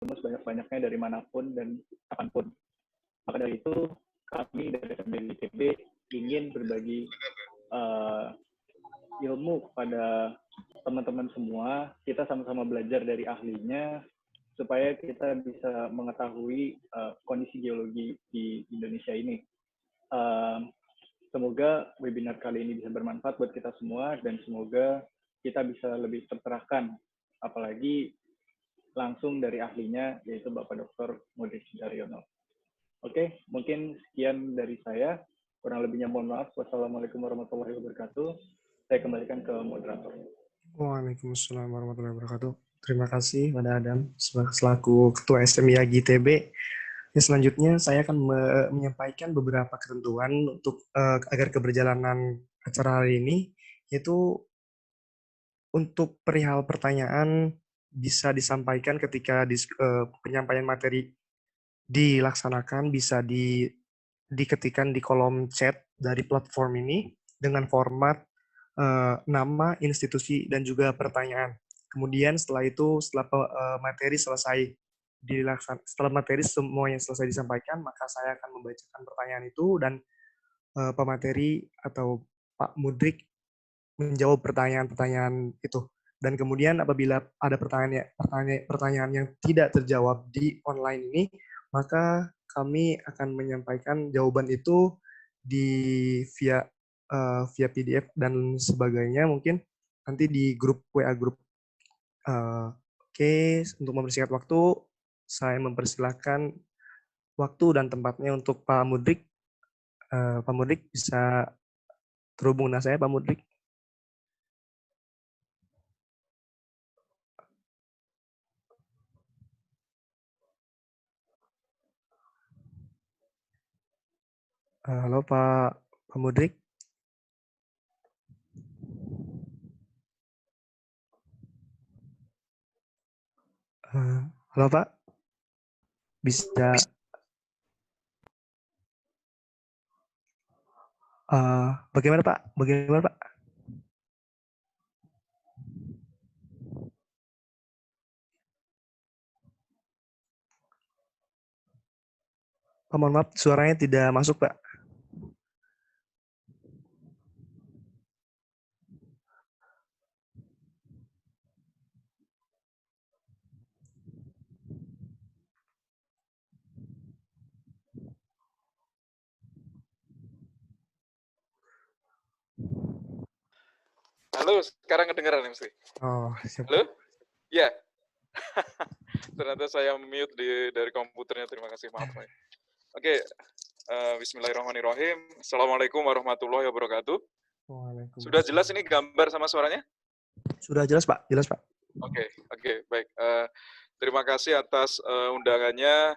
ilmu sebanyak-banyaknya dari manapun dan kapanpun. Maka dari itu, kami dari SMB ITB ingin berbagi ilmu kepada teman-teman semua. Kita sama-sama belajar dari ahlinya, supaya kita bisa mengetahui kondisi geologi di Indonesia ini. Semoga webinar kali ini bisa bermanfaat buat kita semua, dan semoga kita bisa lebih tercerahkan, apalagi langsung dari ahlinya, yaitu Bapak Dr. Mudrik Sudaryono. Oke, mungkin sekian dari saya. Kurang lebihnya mohon maaf. Wassalamualaikum warahmatullahi wabarakatuh. Saya kembalikan ke moderator. Waalaikumsalam warahmatullahi wabarakatuh. Terima kasih pada Adam selaku Ketua SMI ITB. Selanjutnya saya akan menyampaikan beberapa ketentuan untuk agar keberjalanan acara hari ini, yaitu untuk perihal pertanyaan bisa disampaikan ketika penyampaian materi dilaksanakan, bisa diketikkan di kolom chat dari platform ini dengan format nama, institusi, dan juga pertanyaan. Kemudian setelah itu, setelah materi selesai setelah materi semuanya selesai disampaikan, maka saya akan membacakan pertanyaan itu, dan pemateri atau Pak Mudrik menjawab pertanyaan-pertanyaan itu. Dan kemudian apabila ada pertanyaan yang tidak terjawab di online ini, maka kami akan menyampaikan jawaban itu via PDF dan sebagainya, mungkin nanti di grup WA grup. Oke, untuk mempersingkat waktu, saya mempersilahkan waktu dan tempatnya untuk Pak Mudrik. Pak Mudrik bisa terhubung dengan saya, Pak Mudrik. Halo Pak Mudrik. Halo Pak. Bisa bagaimana Pak? Bagaimana Pak? Pak, mohon maaf, suaranya tidak masuk Pak. Halo, sekarang kedengeran mesti. Oh, siap. Halo? Ya. Ternyata saya mute dari komputernya. Terima kasih, maaf. Oke, bismillahirrahmanirrahim. Assalamualaikum warahmatullahi wabarakatuh. Sudah jelas ini gambar sama suaranya? Sudah jelas Pak, jelas Pak. Oke, baik. Terima kasih atas undangannya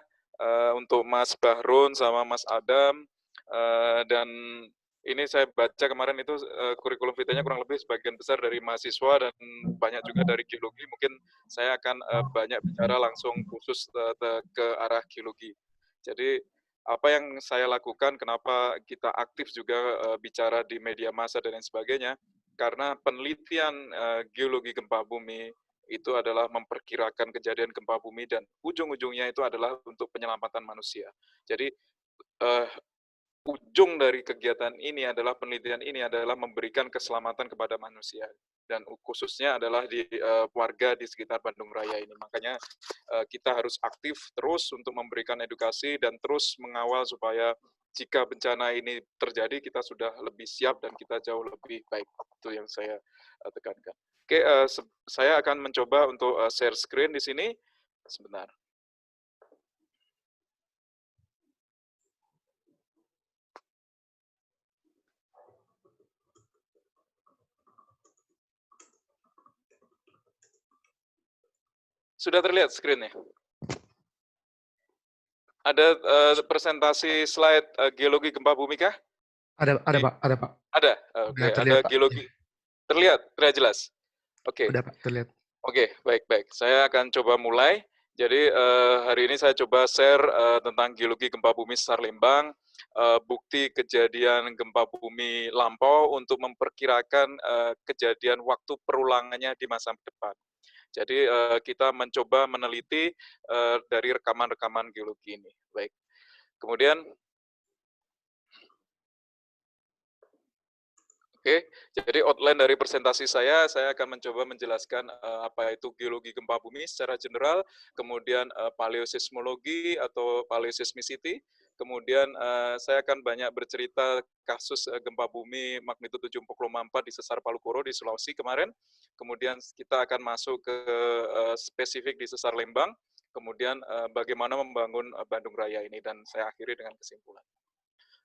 untuk Mas Bahrun sama Mas Adam, dan ini saya baca kemarin itu kurikulum vitae-nya kurang lebih sebagian besar dari mahasiswa dan banyak juga dari geologi. Mungkin saya akan banyak bicara langsung khusus ke arah geologi. Jadi apa yang saya lakukan, kenapa kita aktif juga bicara di media massa dan lain sebagainya, karena penelitian geologi gempa bumi itu adalah memperkirakan kejadian gempa bumi dan ujung-ujungnya itu adalah untuk penyelamatan manusia. Jadi ujung dari kegiatan ini adalah penelitian ini adalah memberikan keselamatan kepada manusia dan khususnya adalah di warga di sekitar Bandung Raya ini. Makanya kita harus aktif terus untuk memberikan edukasi dan terus mengawal supaya jika bencana ini terjadi kita sudah lebih siap dan kita jauh lebih baik. Itu yang saya tekankan. Oke, saya akan mencoba untuk share screen di sini. Sebentar. Sudah terlihat screen-nya? Ada presentasi slide geologi gempa bumi kah? Ada Pak, ada Pak. Ada. Oke, ada geologi. Terlihat jelas. Oke. Ada Pak, terlihat. Oke, baik. Saya akan coba mulai. Jadi hari ini saya coba share tentang geologi gempa bumi Sesar Lembang, bukti kejadian gempa bumi lampau untuk memperkirakan kejadian waktu perulangannya di masa depan. Jadi kita mencoba meneliti dari rekaman-rekaman geologi ini. Baik. Kemudian, oke, jadi outline dari presentasi saya akan mencoba menjelaskan apa itu geologi gempa bumi secara general, kemudian paleoseismologi atau paleoseismicity, kemudian saya akan banyak bercerita kasus gempa bumi magnitudo 7,4 di sesar Palu Koro di Sulawesi kemarin, kemudian kita akan masuk ke spesifik di sesar Lembang, kemudian bagaimana membangun Bandung Raya ini, dan saya akhiri dengan kesimpulan.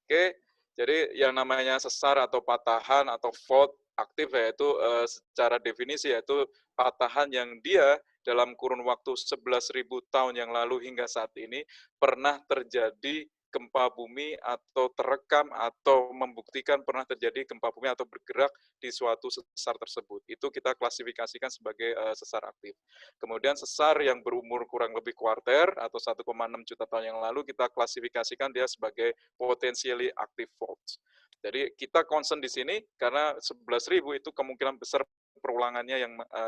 Oke, jadi yang namanya sesar atau patahan atau fault aktif yaitu secara definisi yaitu patahan yang dia dalam kurun waktu 11.000 tahun yang lalu hingga saat ini pernah terjadi gempa bumi atau terekam atau membuktikan pernah terjadi gempa bumi atau bergerak di suatu sesar tersebut. Itu kita klasifikasikan sebagai sesar aktif. Kemudian sesar yang berumur kurang lebih kuarter atau 1,6 juta tahun yang lalu kita klasifikasikan dia sebagai potentially active faults. Jadi kita concern di sini karena 11.000 itu kemungkinan besar perulangannya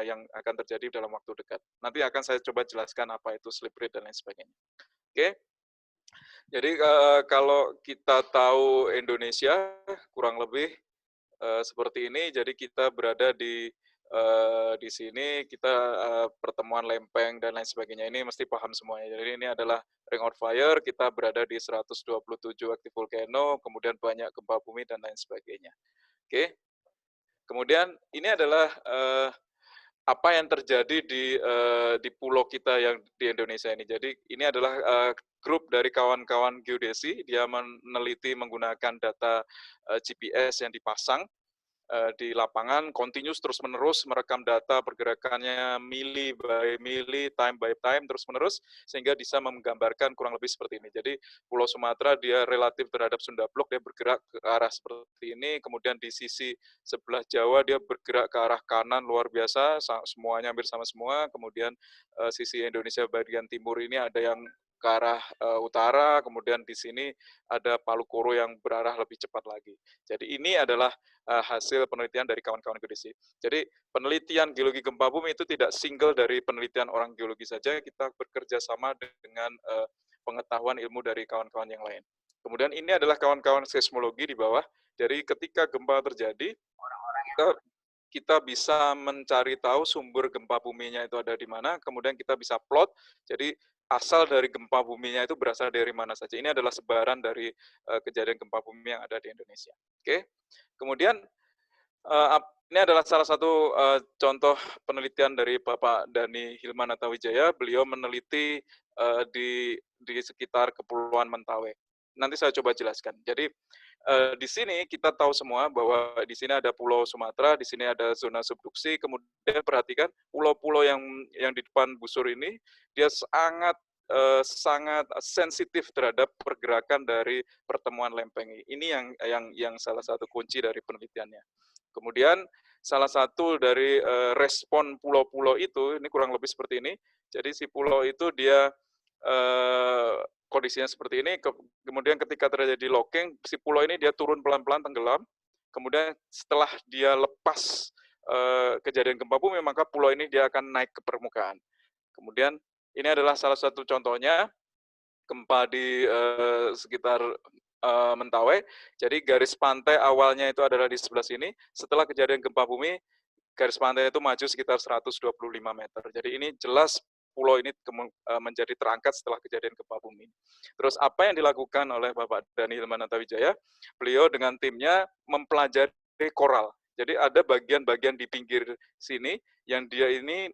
yang akan terjadi dalam waktu dekat. Nanti akan saya coba jelaskan apa itu slip rate dan lain sebagainya. Oke. Jadi kalau kita tahu Indonesia kurang lebih seperti ini, jadi kita berada di sini kita pertemuan lempeng dan lain sebagainya ini mesti paham semuanya. Jadi ini adalah Ring of Fire, kita berada di 127 aktif volcano, kemudian banyak gempa bumi dan lain sebagainya. Oke. Kemudian ini adalah apa yang terjadi di pulau kita yang di Indonesia ini. Jadi ini adalah grup dari kawan-kawan geodesi, dia meneliti menggunakan data GPS yang dipasang di lapangan, continuous terus-menerus merekam data pergerakannya mili by mili, time by time, terus-menerus, sehingga bisa menggambarkan kurang lebih seperti ini. Jadi Pulau Sumatera dia relatif terhadap Sunda Blok, dia bergerak ke arah seperti ini, kemudian di sisi sebelah Jawa dia bergerak ke arah kanan luar biasa, semuanya hampir sama semua, kemudian sisi Indonesia bagian timur ini ada yang ke arah utara, kemudian di sini ada Palu Koro yang berarah lebih cepat lagi. Jadi ini adalah hasil penelitian dari kawan-kawan geodesi. Jadi penelitian geologi gempa bumi itu tidak single dari penelitian orang geologi saja, kita bekerja sama dengan pengetahuan ilmu dari kawan-kawan yang lain. Kemudian ini adalah kawan-kawan seismologi di bawah, dari ketika gempa terjadi, kita bisa mencari tahu sumber gempa buminya itu ada di mana, kemudian kita bisa plot, jadi asal dari gempa buminya itu berasal dari mana saja. Ini adalah sebaran dari kejadian gempa bumi yang ada di Indonesia. Oke. Kemudian ini adalah salah satu contoh penelitian dari Bapak Dhani Hilman Atawijaya. Beliau meneliti di sekitar Kepulauan Mentawai. Nanti saya coba jelaskan. Jadi di sini kita tahu semua bahwa di sini ada Pulau Sumatera, di sini ada zona subduksi. Kemudian perhatikan pulau-pulau yang di depan busur ini dia sangat sensitif terhadap pergerakan dari pertemuan lempeng. Ini yang salah satu kunci dari penelitiannya. Kemudian salah satu dari respon pulau-pulau itu, ini kurang lebih seperti ini. Jadi si pulau itu dia kondisinya seperti ini, kemudian ketika terjadi locking, si pulau ini dia turun pelan-pelan tenggelam, kemudian setelah dia lepas kejadian gempa bumi, maka pulau ini dia akan naik ke permukaan. Kemudian ini adalah salah satu contohnya, gempa di sekitar Mentawai. Jadi garis pantai awalnya itu adalah di sebelah sini, setelah kejadian gempa bumi, garis pantai itu maju sekitar 125 meter. Jadi ini jelas pulau ini menjadi terangkat setelah kejadian gempa bumi. Terus apa yang dilakukan oleh Bapak Dhani Hilman Atawijaya? Beliau dengan timnya mempelajari koral. Jadi ada bagian-bagian di pinggir sini yang dia ini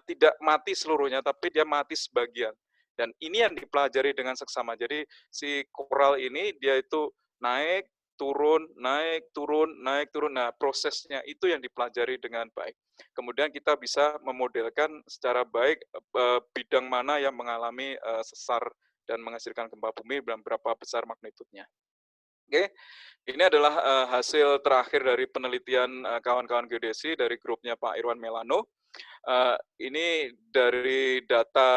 tidak mati seluruhnya, tapi dia mati sebagian. Dan ini yang dipelajari dengan seksama. Jadi si koral ini dia itu naik, turun, naik, turun, naik, turun. Nah, prosesnya itu yang dipelajari dengan baik. Kemudian kita bisa memodelkan secara baik bidang mana yang mengalami sesar dan menghasilkan gempa bumi dan berapa besar magnitudenya. Oke, ini adalah hasil terakhir dari penelitian kawan-kawan geodesi dari grupnya Pak Irwan Melano. Ini dari data,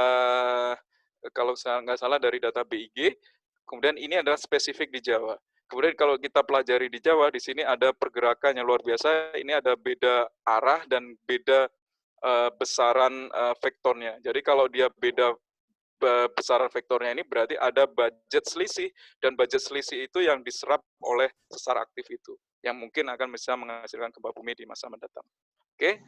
kalau nggak salah dari data BIG, kemudian ini adalah spesifik di Jawa. Kemudian kalau kita pelajari di Jawa, di sini ada pergerakan yang luar biasa, ini ada beda arah dan beda besaran vektornya. Jadi kalau dia beda besaran vektornya ini berarti ada budget selisih, dan budget selisih itu yang diserap oleh sesar aktif itu, yang mungkin akan bisa menghasilkan gempa bumi di masa mendatang. Oke.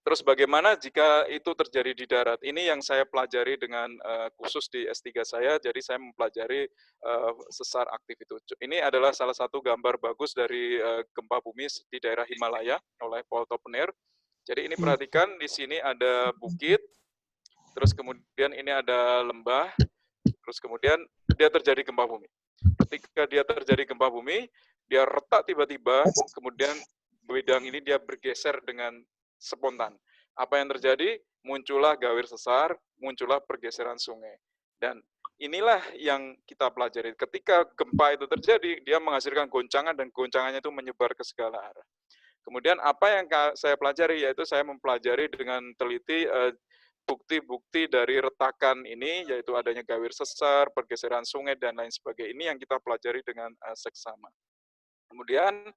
Terus bagaimana jika itu terjadi di darat? Ini yang saya pelajari dengan khusus di S3 saya, jadi saya mempelajari sesar aktif itu. Ini adalah salah satu gambar bagus dari gempa bumi di daerah Himalaya oleh Paul Topner. Jadi ini perhatikan, di sini ada bukit, terus kemudian ini ada lembah, terus kemudian dia terjadi gempa bumi. Ketika dia terjadi gempa bumi, dia retak tiba-tiba, kemudian bidang ini dia bergeser dengan spontan. Apa yang terjadi? Muncullah gawir sesar, muncullah pergeseran sungai. Dan inilah yang kita pelajari. Ketika gempa itu terjadi, dia menghasilkan goncangan, dan goncangannya itu menyebar ke segala arah. Kemudian apa yang saya pelajari, yaitu saya mempelajari dengan teliti bukti-bukti dari retakan ini, yaitu adanya gawir sesar, pergeseran sungai, dan lain sebagainya. Ini yang kita pelajari dengan seksama. Kemudian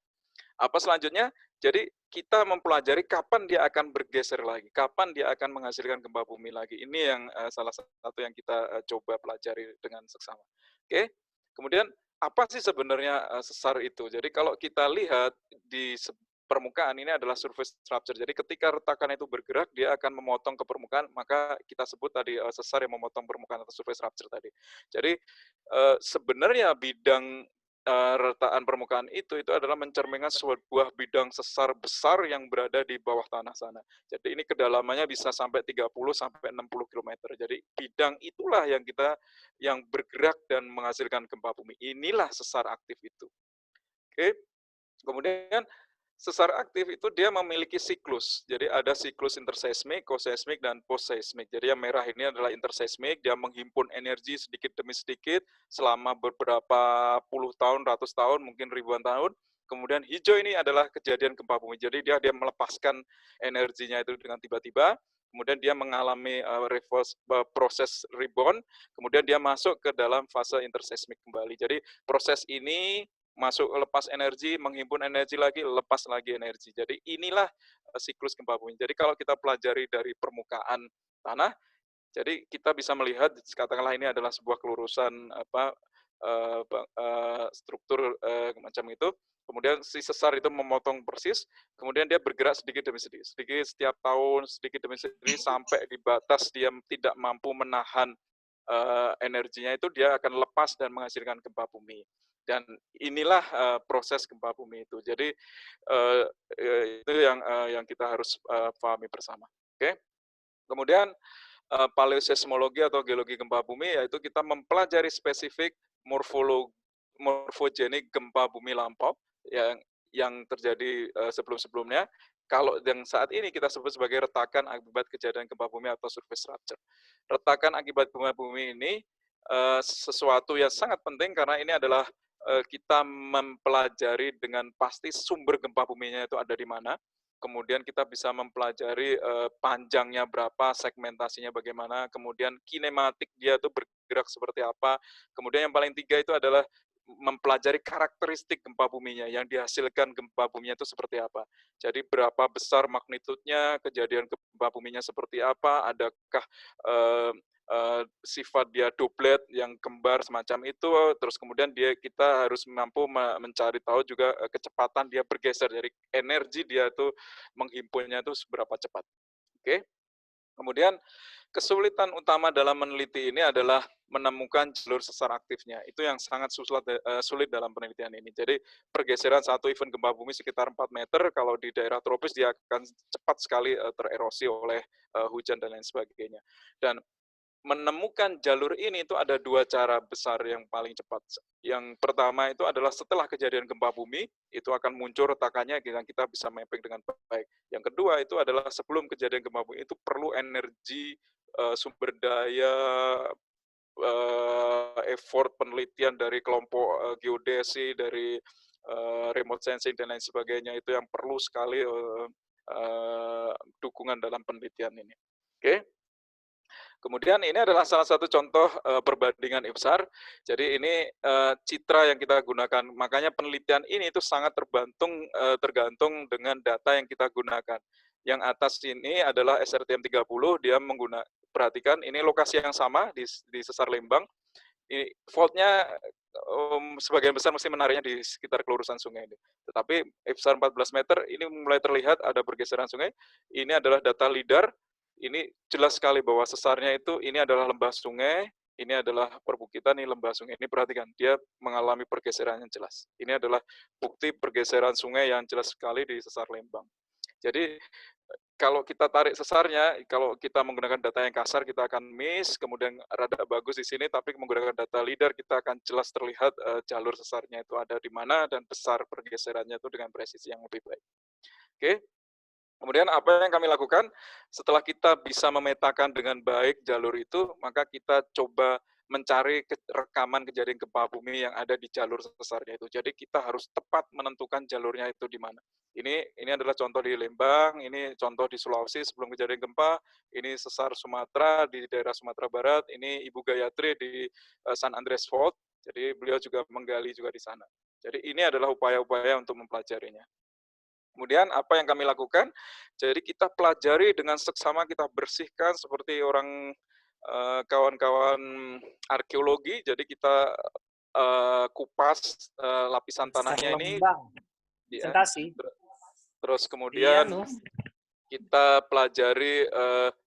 apa selanjutnya? Jadi kita mempelajari kapan dia akan bergeser lagi, kapan dia akan menghasilkan gempa bumi lagi. Ini yang salah satu yang kita coba pelajari dengan seksama. Oke. Kemudian apa sih sebenarnya sesar itu? Jadi kalau kita lihat di permukaan ini adalah surface rupture. Jadi ketika retakan itu bergerak, dia akan memotong ke permukaan, maka kita sebut tadi sesar yang memotong permukaan atau surface rupture tadi. Jadi sebenarnya bidang retakan permukaan itu adalah mencerminkan sebuah bidang sesar besar yang berada di bawah tanah sana. Jadi ini kedalamannya bisa sampai 30 sampai 60 km. Jadi bidang itulah yang bergerak dan menghasilkan gempa bumi. Inilah sesar aktif itu. Oke. Kemudian sesar aktif itu dia memiliki siklus. Jadi ada siklus interseismik, koseismik, dan postseismik. Jadi yang merah ini adalah interseismik, dia menghimpun energi sedikit demi sedikit selama beberapa puluh tahun, ratus tahun, mungkin ribuan tahun. Kemudian hijau ini adalah kejadian gempa bumi. Jadi dia melepaskan energinya itu dengan tiba-tiba. Kemudian dia mengalami proses rebound. Kemudian dia masuk ke dalam fase interseismik kembali. Jadi proses ini masuk lepas energi, menghimpun energi lagi, lepas lagi energi. Jadi inilah siklus gempa bumi. Jadi kalau kita pelajari dari permukaan tanah, jadi kita bisa melihat, katakanlah ini adalah sebuah kelurusan struktur macam itu. Kemudian si sesar itu memotong persis, kemudian dia bergerak sedikit demi sedikit setiap tahun, sedikit demi sedikit sampai di batas dia tidak mampu menahan energinya itu, dia akan lepas dan menghasilkan gempa bumi. Dan inilah proses gempa bumi itu. Jadi itu yang kita harus pahami bersama. Oke. Kemudian paleoseismologi atau geologi gempa bumi, yaitu kita mempelajari spesifik morfogenik gempa bumi lampau yang terjadi sebelum-sebelumnya. Kalau yang saat ini kita sebut sebagai retakan akibat kejadian gempa bumi atau surface rupture. Retakan akibat gempa bumi ini sesuatu yang sangat penting, karena ini adalah kita mempelajari dengan pasti sumber gempa buminya itu ada di mana. Kemudian kita bisa mempelajari panjangnya berapa, segmentasinya bagaimana, kemudian kinematik dia itu bergerak seperti apa. Kemudian yang paling tiga itu adalah mempelajari karakteristik gempa buminya, yang dihasilkan gempa buminya itu seperti apa. Jadi berapa besar magnitudenya, kejadian gempa buminya seperti apa, adakah sifat dia doblet yang kembar semacam itu, terus kemudian kita harus mampu mencari tahu juga kecepatan dia bergeser, jadi energi dia itu menghimpunnya itu seberapa cepat. Oke. Kemudian kesulitan utama dalam meneliti ini adalah menemukan jalur sesar aktifnya. Itu yang sangat sulit dalam penelitian ini. Jadi pergeseran satu event gempa bumi sekitar 4 meter, kalau di daerah tropis dia akan cepat sekali tererosi oleh hujan dan lain sebagainya. Dan menemukan jalur ini itu ada dua cara besar yang paling cepat. Yang pertama itu adalah setelah kejadian gempa bumi, itu akan muncul retakannya, kita bisa mapping dengan baik. Yang kedua itu adalah sebelum kejadian gempa bumi, itu perlu energi, sumber daya, effort penelitian dari kelompok geodesi, dari remote sensing dan lain sebagainya, itu yang perlu sekali dukungan dalam penelitian ini. Oke. Kemudian ini adalah salah satu contoh perbandingan IPSAR. Jadi ini citra yang kita gunakan. Makanya penelitian ini itu sangat tergantung dengan data yang kita gunakan. Yang atas ini adalah SRTM 30, dia perhatikan ini lokasi yang sama di Sesar Lembang. Ini fault-nya sebagian besar mesti menariknya di sekitar kelurusan sungai ini. Tetapi besar 14 meter ini mulai terlihat ada pergeseran sungai. Ini adalah data LIDAR. Ini jelas sekali bahwa sesarnya itu ini adalah lembah sungai, ini adalah perbukitan, ini lembah sungai. Ini perhatikan, dia mengalami pergeseran yang jelas. Ini adalah bukti pergeseran sungai yang jelas sekali di Sesar Lembang. Jadi kalau kita tarik sesarnya, kalau kita menggunakan data yang kasar, kita akan miss, kemudian rada bagus di sini, tapi menggunakan data LIDAR, kita akan jelas terlihat jalur sesarnya itu ada di mana, dan besar pergeserannya itu dengan presisi yang lebih baik. Oke, kemudian apa yang kami lakukan? Setelah kita bisa memetakan dengan baik jalur itu, maka kita coba mencari rekaman kejadian gempa bumi yang ada di jalur sesarnya itu. Jadi kita harus tepat menentukan jalurnya itu di mana. Ini adalah contoh di Lembang, ini contoh di Sulawesi sebelum kejadian gempa, ini sesar Sumatera di daerah Sumatera Barat, ini Ibu Gayatri di San Andreas Fault. Jadi beliau juga menggali juga di sana. Jadi ini adalah upaya-upaya untuk mempelajarinya. Kemudian apa yang kami lakukan? Jadi kita pelajari dengan seksama, kita bersihkan seperti orang kawan-kawan arkeologi. Jadi kita kupas lapisan tanahnya ini. Ya, terus kemudian kita pelajari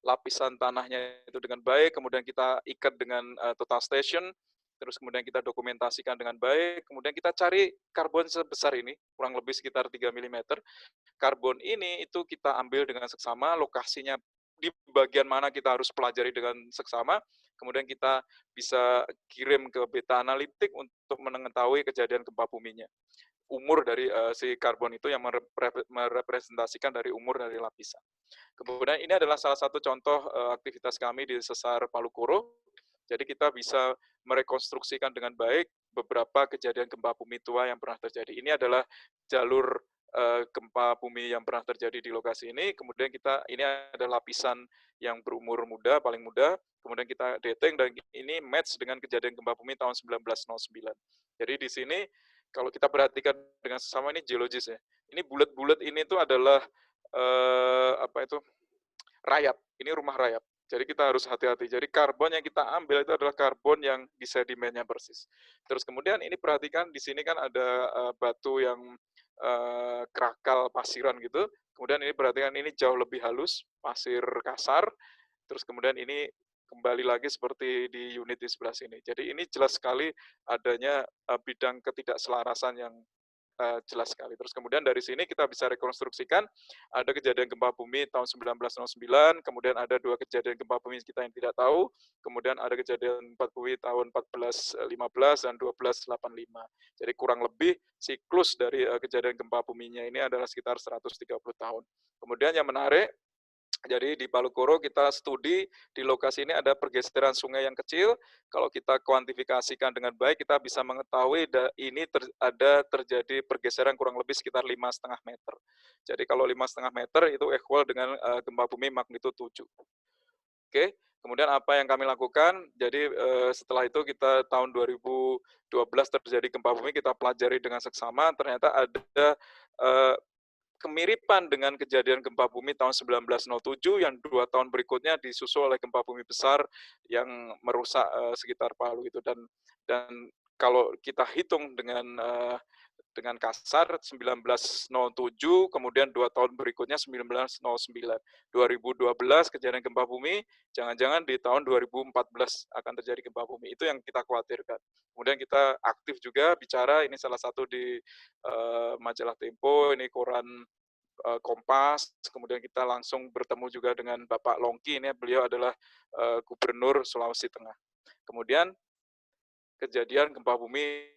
lapisan tanahnya itu dengan baik, kemudian kita ikat dengan total station, terus kemudian kita dokumentasikan dengan baik, kemudian kita cari karbon sebesar ini, kurang lebih sekitar 3 mm. Karbon ini itu kita ambil dengan seksama, lokasinya di bagian mana kita harus pelajari dengan seksama, kemudian kita bisa kirim ke beta analitik untuk mengetahui kejadian gempa buminya. Umur dari si karbon itu yang merepresentasikan dari umur dari lapisan. Kemudian ini adalah salah satu contoh aktivitas kami di Sesar Palukoro. Jadi kita bisa merekonstruksikan dengan baik beberapa kejadian gempa bumi tua yang pernah terjadi. Ini adalah jalur gempa bumi yang pernah terjadi di lokasi ini. Kemudian ini ada lapisan yang berumur muda, paling muda. Kemudian kita dating dan ini match dengan kejadian gempa bumi tahun 1909. Jadi di sini kalau kita perhatikan dengan sesama ini geologis ya. Ini bulat-bulat ini tuh adalah rayap. Ini rumah rayap. Jadi kita harus hati-hati. Jadi karbon yang kita ambil itu adalah karbon yang di sedimennya persis. Terus kemudian ini perhatikan di sini kan ada batu yang kerakal pasiran gitu. Kemudian ini perhatikan ini jauh lebih halus, pasir kasar. Terus kemudian ini kembali lagi seperti di unit di sebelah sini. Jadi ini jelas sekali adanya bidang ketidakselarasan yang jelas sekali. Terus kemudian dari sini kita bisa rekonstruksikan ada kejadian gempa bumi tahun 1909, kemudian ada 2 kejadian gempa bumi kita yang tidak tahu, kemudian ada kejadian gempa bumi tahun 1415 dan 1285. Jadi kurang lebih siklus dari kejadian gempa buminya ini adalah sekitar 130 tahun. Kemudian yang menarik, jadi di Palukoro kita studi di lokasi ini ada pergeseran sungai yang kecil. Kalau kita kuantifikasikan dengan baik, kita bisa mengetahui ini ada terjadi pergeseran kurang lebih sekitar 5,5 meter. Jadi kalau 5,5 meter itu equal dengan gempa bumi magnitudo 7. Oke, kemudian apa yang kami lakukan? Jadi setelah itu kita tahun 2012 terjadi gempa bumi, kita pelajari dengan seksama. Ternyata ada kemiripan dengan kejadian gempa bumi tahun 1907 yang 2 tahun berikutnya disusul oleh gempa bumi besar yang merusak sekitar Palu itu, dan kalau kita hitung dengan kasar 1907, kemudian 2 tahun berikutnya 1909. 2012 kejadian gempa bumi, jangan-jangan di tahun 2014 akan terjadi gempa bumi. Itu yang kita khawatirkan. Kemudian kita aktif juga bicara, ini salah satu di majalah Tempo, ini koran Kompas, kemudian kita langsung bertemu juga dengan Bapak Longki, ini beliau adalah Gubernur Sulawesi Tengah. Kemudian kejadian gempa bumi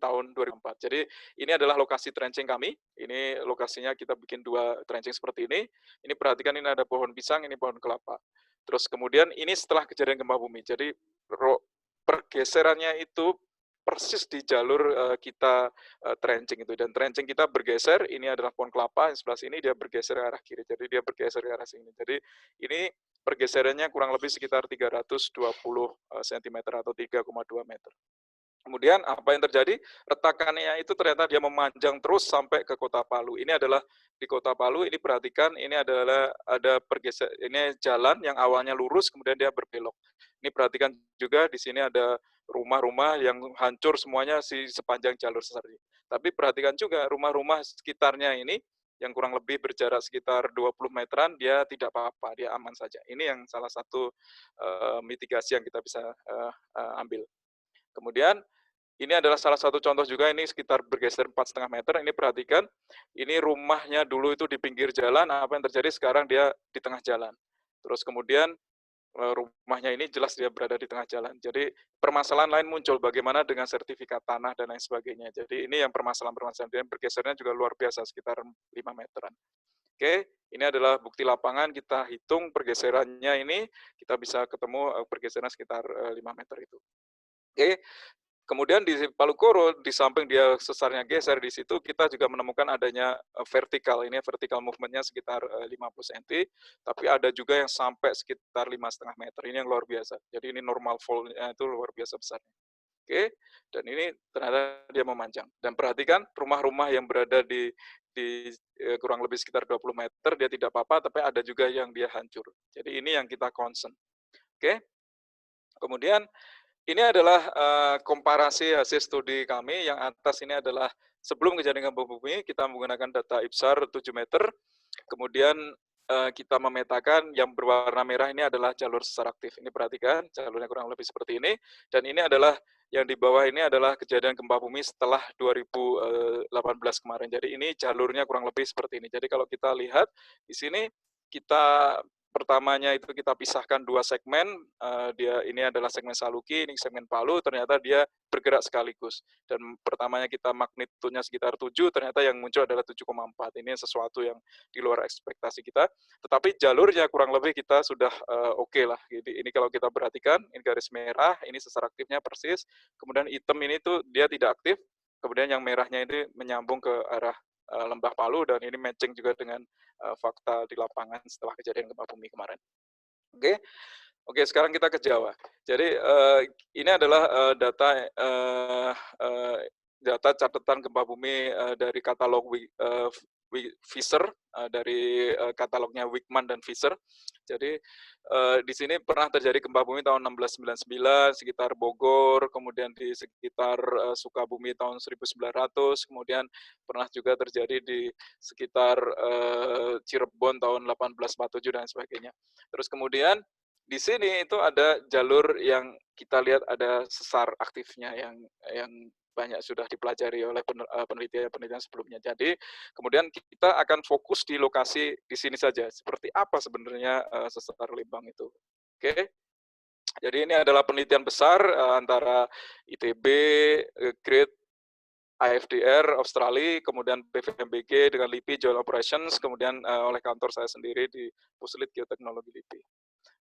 tahun 2004. Jadi ini adalah lokasi trenching kami. Ini lokasinya kita bikin 2 trenching seperti ini. Ini perhatikan, ini ada pohon pisang, ini pohon kelapa. Terus kemudian ini setelah kejadian gempa bumi. Jadi pergeserannya itu persis di jalur kita trenching itu, dan trenching kita bergeser. Ini adalah pohon kelapa, yang sebelah sini dia bergeser ke arah kiri. Jadi dia bergeser ke arah sini. Jadi ini pergeserannya kurang lebih sekitar 320 cm atau 3,2 meter. Kemudian apa yang terjadi? Retakannya itu ternyata dia memanjang terus sampai ke Kota Palu. Ini adalah di Kota Palu, ini perhatikan, ini adalah ada pergeser, ini jalan yang awalnya lurus kemudian dia berbelok. Ini perhatikan juga di sini ada rumah-rumah yang hancur semuanya sepanjang jalur sesar ini. Tapi perhatikan juga rumah-rumah sekitarnya ini yang kurang lebih berjarak sekitar 20 meteran, dia tidak apa-apa, dia aman saja. Ini yang salah satu mitigasi yang kita bisa ambil. Kemudian ini adalah salah satu contoh juga, ini sekitar bergeser 4,5 meter. Ini perhatikan, ini rumahnya dulu itu di pinggir jalan, apa yang terjadi sekarang dia di tengah jalan. Terus kemudian rumahnya ini jelas dia berada di tengah jalan. Jadi permasalahan lain muncul, bagaimana dengan sertifikat tanah dan lain sebagainya. Jadi ini yang permasalahan-permasalahan, dan bergesernya juga luar biasa, sekitar 5 meteran. Oke, ini adalah bukti lapangan, kita hitung pergeserannya ini, kita bisa ketemu pergeseran sekitar 5 meter itu. Oke, kemudian di Palu Koro, di samping dia sesarnya geser, di situ kita juga menemukan adanya vertikal. Ini vertikal movement-nya sekitar 50 cm, tapi ada juga yang sampai sekitar 5,5 meter. Ini yang luar biasa. Jadi ini normal fall-nya itu luar biasa besarnya. Oke, dan ini ternyata dia memanjang. Dan perhatikan rumah-rumah yang berada di kurang lebih sekitar 20 meter, dia tidak apa-apa, tapi ada juga yang dia hancur. Jadi ini yang kita concern. Oke, kemudian ini adalah komparasi hasil studi kami. Yang atas ini adalah sebelum kejadian gempa bumi, kita menggunakan data IPSAR 7 meter. Kemudian kita memetakan yang berwarna merah ini adalah jalur sesar aktif. Ini perhatikan, jalurnya kurang lebih seperti ini. Dan ini adalah yang di bawah ini adalah kejadian gempa bumi setelah 2018 kemarin. Jadi ini jalurnya kurang lebih seperti ini. Jadi kalau kita lihat di sini, kita pertamanya itu kita pisahkan dua segmen, dia ini adalah segmen Saluki, ini segmen Palu, ternyata dia bergerak sekaligus. Dan pertamanya kita magnitudenya sekitar 7, ternyata yang muncul adalah 7,4. Ini sesuatu yang di luar ekspektasi kita. Tetapi jalurnya kurang lebih kita sudah oke lah. Jadi ini kalau kita perhatikan, ini garis merah, ini sesar aktifnya persis. Kemudian hitam ini tuh dia tidak aktif. Kemudian yang merahnya ini menyambung ke arah Lembah Palu, dan ini matching juga dengan fakta di lapangan setelah kejadian gempa bumi kemarin. Oke, sekarang kita ke Jawa. Jadi ini adalah data catatan gempa bumi dari katalog Fisher, dari katalognya Wickman dan Fisher. Jadi di sini pernah terjadi gempa bumi tahun 1699 sekitar Bogor, kemudian di sekitar Sukabumi tahun 1900, kemudian pernah juga terjadi di sekitar Cirebon tahun 1847 dan sebagainya. Terus kemudian di sini itu ada jalur yang kita lihat ada sesar aktifnya yang banyak sudah dipelajari oleh penelitian-penelitian sebelumnya. Jadi kemudian kita akan fokus di lokasi di sini saja. Seperti apa sebenarnya sesar Lembang itu? Oke. Jadi ini adalah penelitian besar antara ITB, GRID, AFDR, Australia, kemudian PVMBG dengan LIPI, Joint Operations, kemudian oleh kantor saya sendiri di Puslit Geoteknologi LIPI.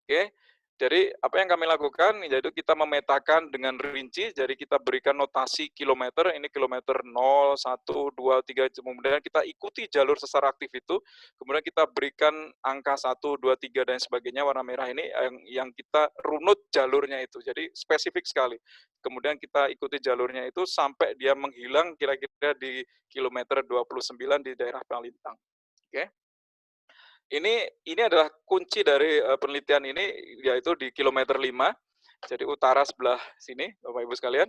Oke, jadi apa yang kami lakukan, yaitu kita memetakan dengan rinci, jadi kita berikan notasi kilometer, ini kilometer 0, 1, 2, 3, kemudian kita ikuti jalur sesar aktif itu, kemudian kita berikan angka 1, 2, 3, dan sebagainya, warna merah ini yang kita runut jalurnya itu, jadi spesifik sekali. Kemudian kita ikuti jalurnya itu sampai dia menghilang kira-kira di kilometer 29 di daerah Palintang. Oke. Ini adalah kunci dari penelitian ini, yaitu di kilometer 5, jadi utara sebelah sini, Bapak Ibu sekalian.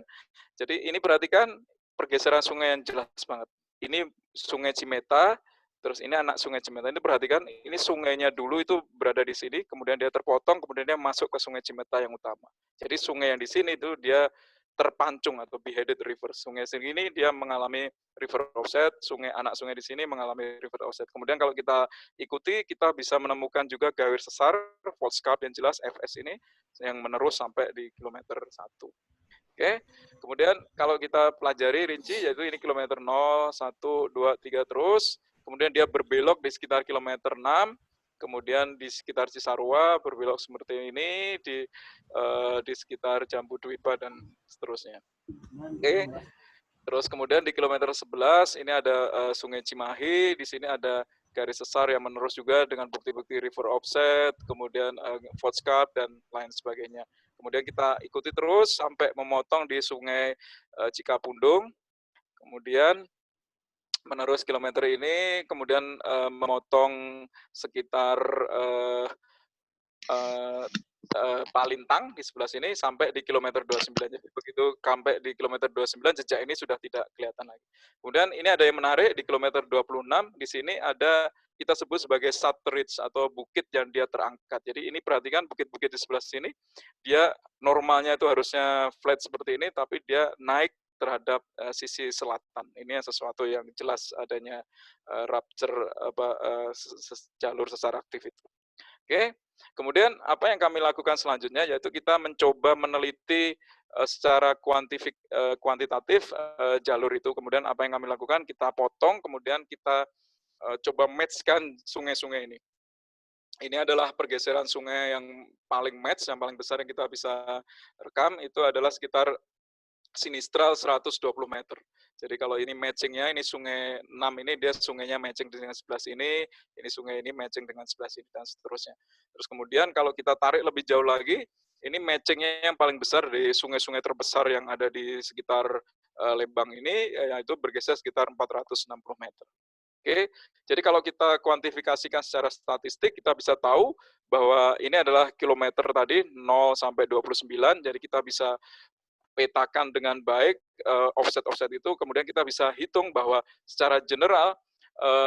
Jadi ini perhatikan pergeseran sungai yang jelas banget. Ini Sungai Cimeta, terus ini anak Sungai Cimeta. Ini perhatikan, ini sungainya dulu itu berada di sini, kemudian dia terpotong, kemudian dia masuk ke Sungai Cimeta yang utama. Jadi sungai yang di sini itu dia terpancung atau beheaded river. Sungai sini dia mengalami river offset, anak sungai di sini mengalami river offset. Kemudian kalau kita ikuti, kita bisa menemukan juga gawir sesar, fault scarp yang jelas FS ini yang menerus sampai di kilometer 1. Oke. Kemudian kalau kita pelajari rinci, yaitu ini kilometer 0, 1, 2, 3 terus. Kemudian dia berbelok di sekitar kilometer 6. Kemudian di sekitar Cisarua berbelok seperti ini, di sekitar Jambu Dwipa dan seterusnya. Oke. Terus kemudian di kilometer 11 ini ada Sungai Cimahi, di sini ada garis sesar yang menerus juga dengan bukti-bukti river offset, kemudian fault scarp dan lain sebagainya. Kemudian kita ikuti terus sampai memotong di Sungai Cikapundung. Kemudian menerus kilometer ini, kemudian memotong sekitar Palintang di sebelah sini sampai di kilometer 29. Jadi begitu sampai di kilometer 29 jejak ini sudah tidak kelihatan lagi. Kemudian ini ada yang menarik di kilometer 26, di sini ada kita sebut sebagai South Ridge atau bukit yang dia terangkat. Jadi ini perhatikan bukit-bukit di sebelah sini, dia normalnya itu harusnya flat seperti ini, tapi dia naik terhadap sisi selatan. Ini sesuatu yang jelas adanya rupture jalur sesar aktif itu. Oke, kemudian apa yang kami lakukan selanjutnya yaitu kita mencoba meneliti secara kuantitatif jalur itu. Kemudian apa yang kami lakukan, kita potong, kemudian kita coba match-kan sungai-sungai ini. Ini adalah pergeseran sungai yang paling match, yang paling besar yang kita bisa rekam, itu adalah sekitar sinistral 120 meter. Jadi kalau ini matchingnya, ini sungai 6 ini dia sungainya matching dengan sebelah sini, ini sungai ini matching dengan sebelah sini, dan seterusnya. Terus kemudian kalau kita tarik lebih jauh lagi, ini matchingnya yang paling besar di sungai-sungai terbesar yang ada di sekitar Lembang ini, yaitu bergeser sekitar 460 meter. Oke, jadi kalau kita kuantifikasikan secara statistik, kita bisa tahu bahwa ini adalah kilometer tadi 0 sampai 29, jadi kita bisa petakan dengan baik offset-offset itu, kemudian kita bisa hitung bahwa secara general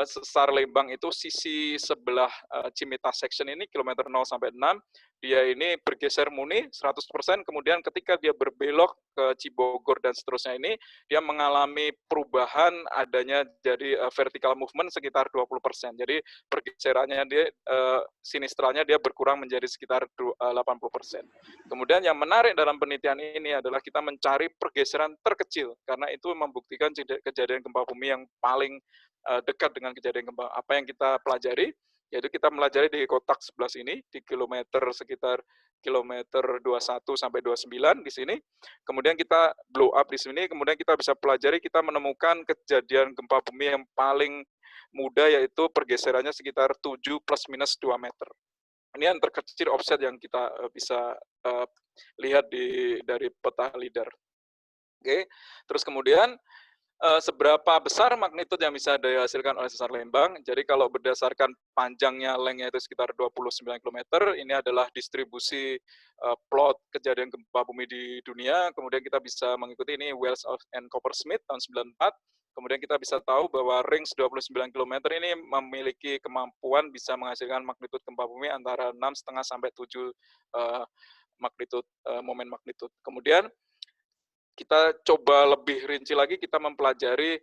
sesar Lembang itu sisi sebelah Cimahi section ini kilometer 0 sampai 6 dia ini bergeser murni 100%, kemudian ketika dia berbelok ke Cibogor dan seterusnya ini dia mengalami perubahan adanya jadi vertical movement sekitar 20%. Jadi pergeserannya dia sinistralnya dia berkurang menjadi sekitar 80%. Kemudian yang menarik dalam penelitian ini adalah kita mencari pergeseran terkecil karena itu membuktikan kejadian gempa bumi yang paling dekat dengan kejadian gempa. Apa yang kita pelajari, yaitu kita pelajari di kotak sebelah sini, di sekitar kilometer 21 sampai 29 di sini. Kemudian kita blow up di sini, kemudian kita bisa pelajari, kita menemukan kejadian gempa bumi yang paling mudah, yaitu pergeserannya sekitar 7 plus minus 2 meter. Ini yang terkecil offset yang kita bisa lihat dari peta LIDAR. Oke, terus kemudian seberapa besar magnitud yang bisa dihasilkan oleh sesar Lembang. Jadi kalau berdasarkan panjangnya lengthnya itu sekitar 29 km, ini adalah distribusi plot kejadian gempa bumi di dunia. Kemudian kita bisa mengikuti ini Wells and Coppersmith tahun 94. Kemudian kita bisa tahu bahwa range 29 km ini memiliki kemampuan bisa menghasilkan magnitud gempa bumi antara 6,5 sampai 7 magnitud, momen magnitud. Kemudian kita coba lebih rinci lagi, kita mempelajari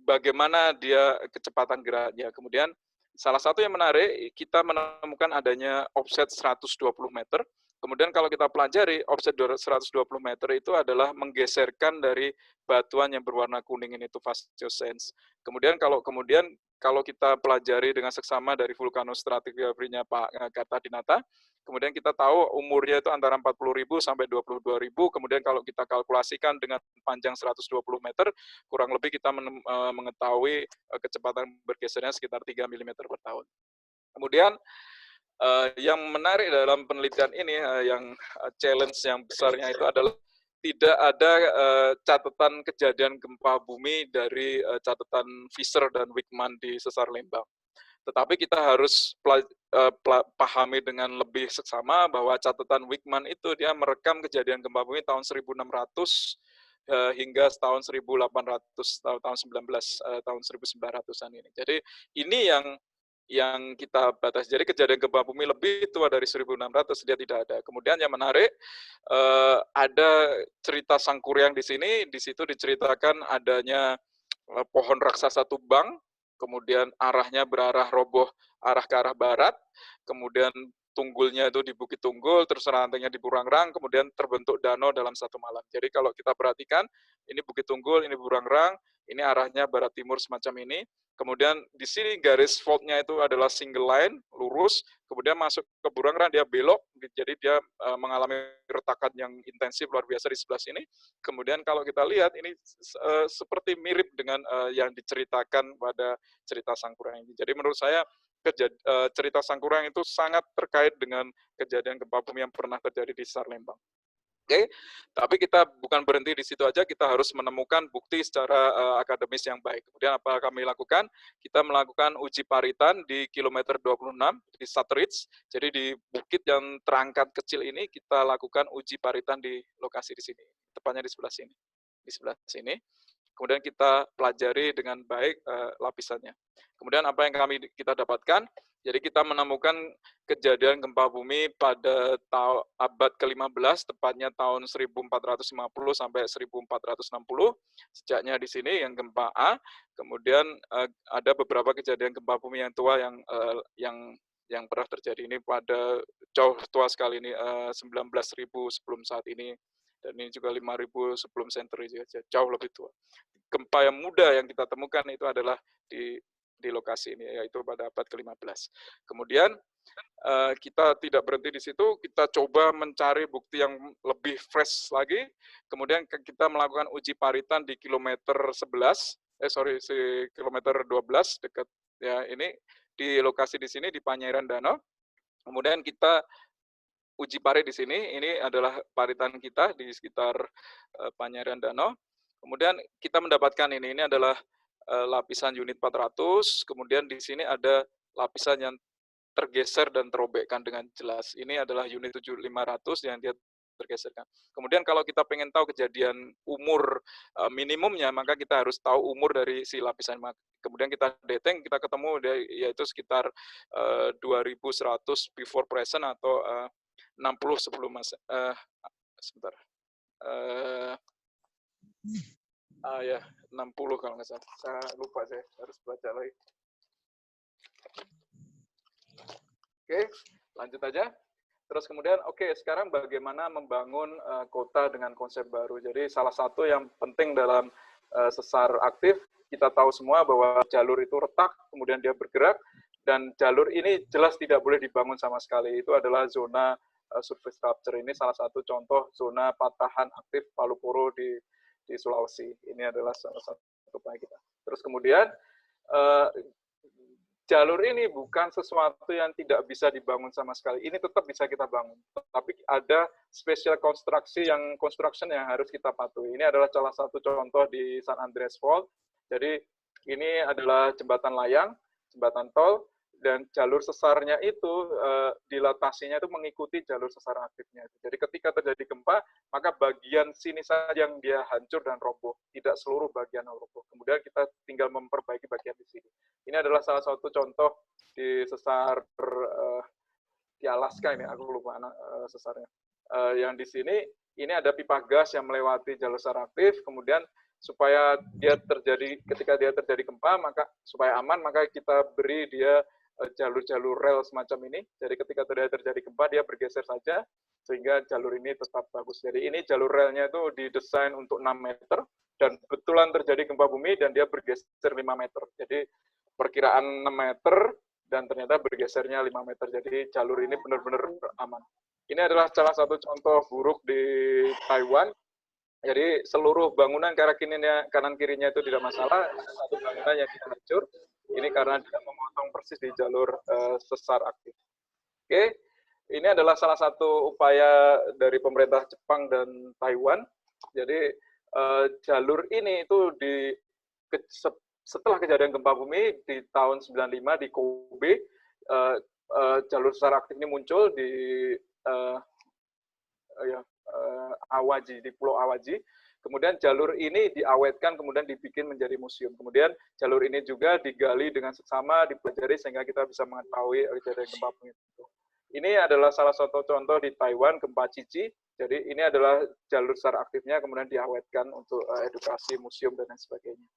bagaimana dia kecepatan geraknya. Kemudian salah satu yang menarik, kita menemukan adanya offset 120 meter. Kemudian kalau kita pelajari, offset 120 meter itu adalah menggeserkan dari batuan yang berwarna kuning ini, itu Vastiosands. Kemudian kalau kita pelajari dengan seksama dari vulkanostratigraphy-nya Pak Kartadinata, kemudian kita tahu umurnya itu antara 40.000 sampai 22.000. Kemudian kalau kita kalkulasikan dengan panjang 120 meter, kurang lebih kita mengetahui kecepatan bergesernya sekitar 3 mm per tahun. Kemudian yang menarik dalam penelitian ini, yang challenge yang besarnya itu adalah tidak ada catatan kejadian gempa bumi dari catatan Visser dan Wickman di sesar Lembang. Tetapi kita harus pahami dengan lebih seksama bahwa catatan Wickman itu dia merekam kejadian gempa bumi tahun 1600 hingga tahun 1800, tahun 1900-an ini. Jadi ini yang kita batasi. Jadi kejadian gempa bumi lebih tua dari 1600 dia tidak ada. Kemudian yang menarik, ada cerita Sangkuriang di sini. Di situ diceritakan adanya pohon raksasa tumbang, kemudian arahnya berarah roboh arah ke arah barat, kemudian tunggulnya itu di Bukit Tunggul, terus rantainya di Burangrang, kemudian terbentuk danau dalam satu malam. Jadi kalau kita perhatikan, ini Bukit Tunggul, ini Burangrang, ini arahnya barat timur semacam ini. Kemudian di sini garis fault-nya itu adalah single line, lurus, kemudian masuk ke Burangrang dia belok, jadi dia mengalami retakan yang intensif luar biasa di sebelah sini. Kemudian kalau kita lihat ini seperti mirip dengan yang diceritakan pada cerita Sangkuriang ini. Jadi menurut saya cerita Sangkurang itu sangat terkait dengan kejadian gempa bumi yang pernah terjadi di Sesar Lembang. Oke, tapi kita bukan berhenti di situ aja, kita harus menemukan bukti secara akademis yang baik. Kemudian apa kami lakukan? Kita melakukan uji paritan di kilometer 26 di Sutridge. Jadi di bukit yang terangkat kecil ini kita lakukan uji paritan di lokasi di sini, tepatnya di sebelah sini. Di sebelah sini. Kemudian kita pelajari dengan baik lapisannya. Kemudian apa yang kita dapatkan? Jadi kita menemukan kejadian gempa bumi pada abad ke-15, tepatnya tahun 1450 sampai 1460. Sejaknya di sini yang gempa A. Kemudian ada beberapa kejadian gempa bumi yang tua yang pernah terjadi ini pada jauh tua sekali ini 19.000 sebelum saat ini. Dan ini juga 5.000 sebelum century, jauh lebih tua. Gempa yang muda yang kita temukan itu adalah di lokasi ini, yaitu pada abad ke-15. Kemudian kita tidak berhenti di situ, kita coba mencari bukti yang lebih fresh lagi. Kemudian kita melakukan uji paritan di kilometer 12 dekat ya ini di lokasi di sini di Panyaran Danau. Kemudian kita uji parit di sini, ini adalah paritan kita di sekitar Panyaran Danau. Kemudian kita mendapatkan ini adalah lapisan unit 400, kemudian di sini ada lapisan yang tergeser dan terobekkan dengan jelas. Ini adalah unit 7500 yang dia tergeserkan. Kemudian kalau kita pengen tahu kejadian umur minimumnya, maka kita harus tahu umur dari si lapisan. Kemudian kita dating, kita ketemu yaitu sekitar 2100 before present atau 60 sebelum masa. Sebentar. Ya, 60 kalau nggak salah. Saya lupa, saya harus baca lagi. Oke, lanjut aja. Terus kemudian, sekarang bagaimana membangun kota dengan konsep baru. Jadi salah satu yang penting dalam sesar aktif, kita tahu semua bahwa jalur itu retak, kemudian dia bergerak, dan jalur ini jelas tidak boleh dibangun sama sekali. Itu adalah zona surface rupture. Ini salah satu contoh zona patahan aktif Palu-Koro di Sulawesi. Ini adalah salah satu upaya kita. Terus kemudian jalur ini bukan sesuatu yang tidak bisa dibangun sama sekali. Ini tetap bisa kita bangun. Tapi ada special construction yang harus kita patuhi. Ini adalah salah satu contoh di San Andreas Fault. Jadi ini adalah jembatan layang, jembatan tol, dan jalur sesarnya itu dilatasinya itu mengikuti jalur sesar aktifnya. Jadi ketika terjadi gempa, maka bagian sini saja yang dia hancur dan roboh, tidak seluruh bagian roboh. Kemudian kita tinggal memperbaiki bagian di sini. Ini adalah salah satu contoh di sesar di Alaska ini, aku lupa sesarnya. Yang di sini ini ada pipa gas yang melewati jalur sesar aktif, kemudian supaya ketika dia terjadi gempa, maka supaya aman, maka kita beri dia jalur-jalur rel semacam ini. Jadi ketika terjadi gempa, dia bergeser saja, sehingga jalur ini tetap bagus. Jadi ini jalur relnya itu didesain untuk 6 meter, dan kebetulan terjadi gempa bumi, dan dia bergeser 5 meter. Jadi perkiraan 6 meter, dan ternyata bergesernya 5 meter. Jadi jalur ini benar-benar aman. Ini adalah salah satu contoh buruk di Taiwan. Jadi seluruh bangunan kanan kirinya itu tidak masalah, satu bangunan yang tidak hancur. Ini karena dia memotong persis di jalur sesar aktif. Oke, ini adalah salah satu upaya dari pemerintah Jepang dan Taiwan. Jadi jalur ini itu setelah kejadian gempa bumi di tahun 95 di Kobe, jalur sesar aktif ini muncul di Awaji, di Pulau Awaji. Kemudian jalur ini diawetkan, kemudian dibikin menjadi museum. Kemudian jalur ini juga digali dengan seksama, dipelajari sehingga kita bisa mengetahui kejadian gempa bumi itu. Ini adalah salah satu contoh di Taiwan, gempa Cici. Jadi ini adalah jalur sesar aktifnya, kemudian diawetkan untuk edukasi, museum, dan lain sebagainya.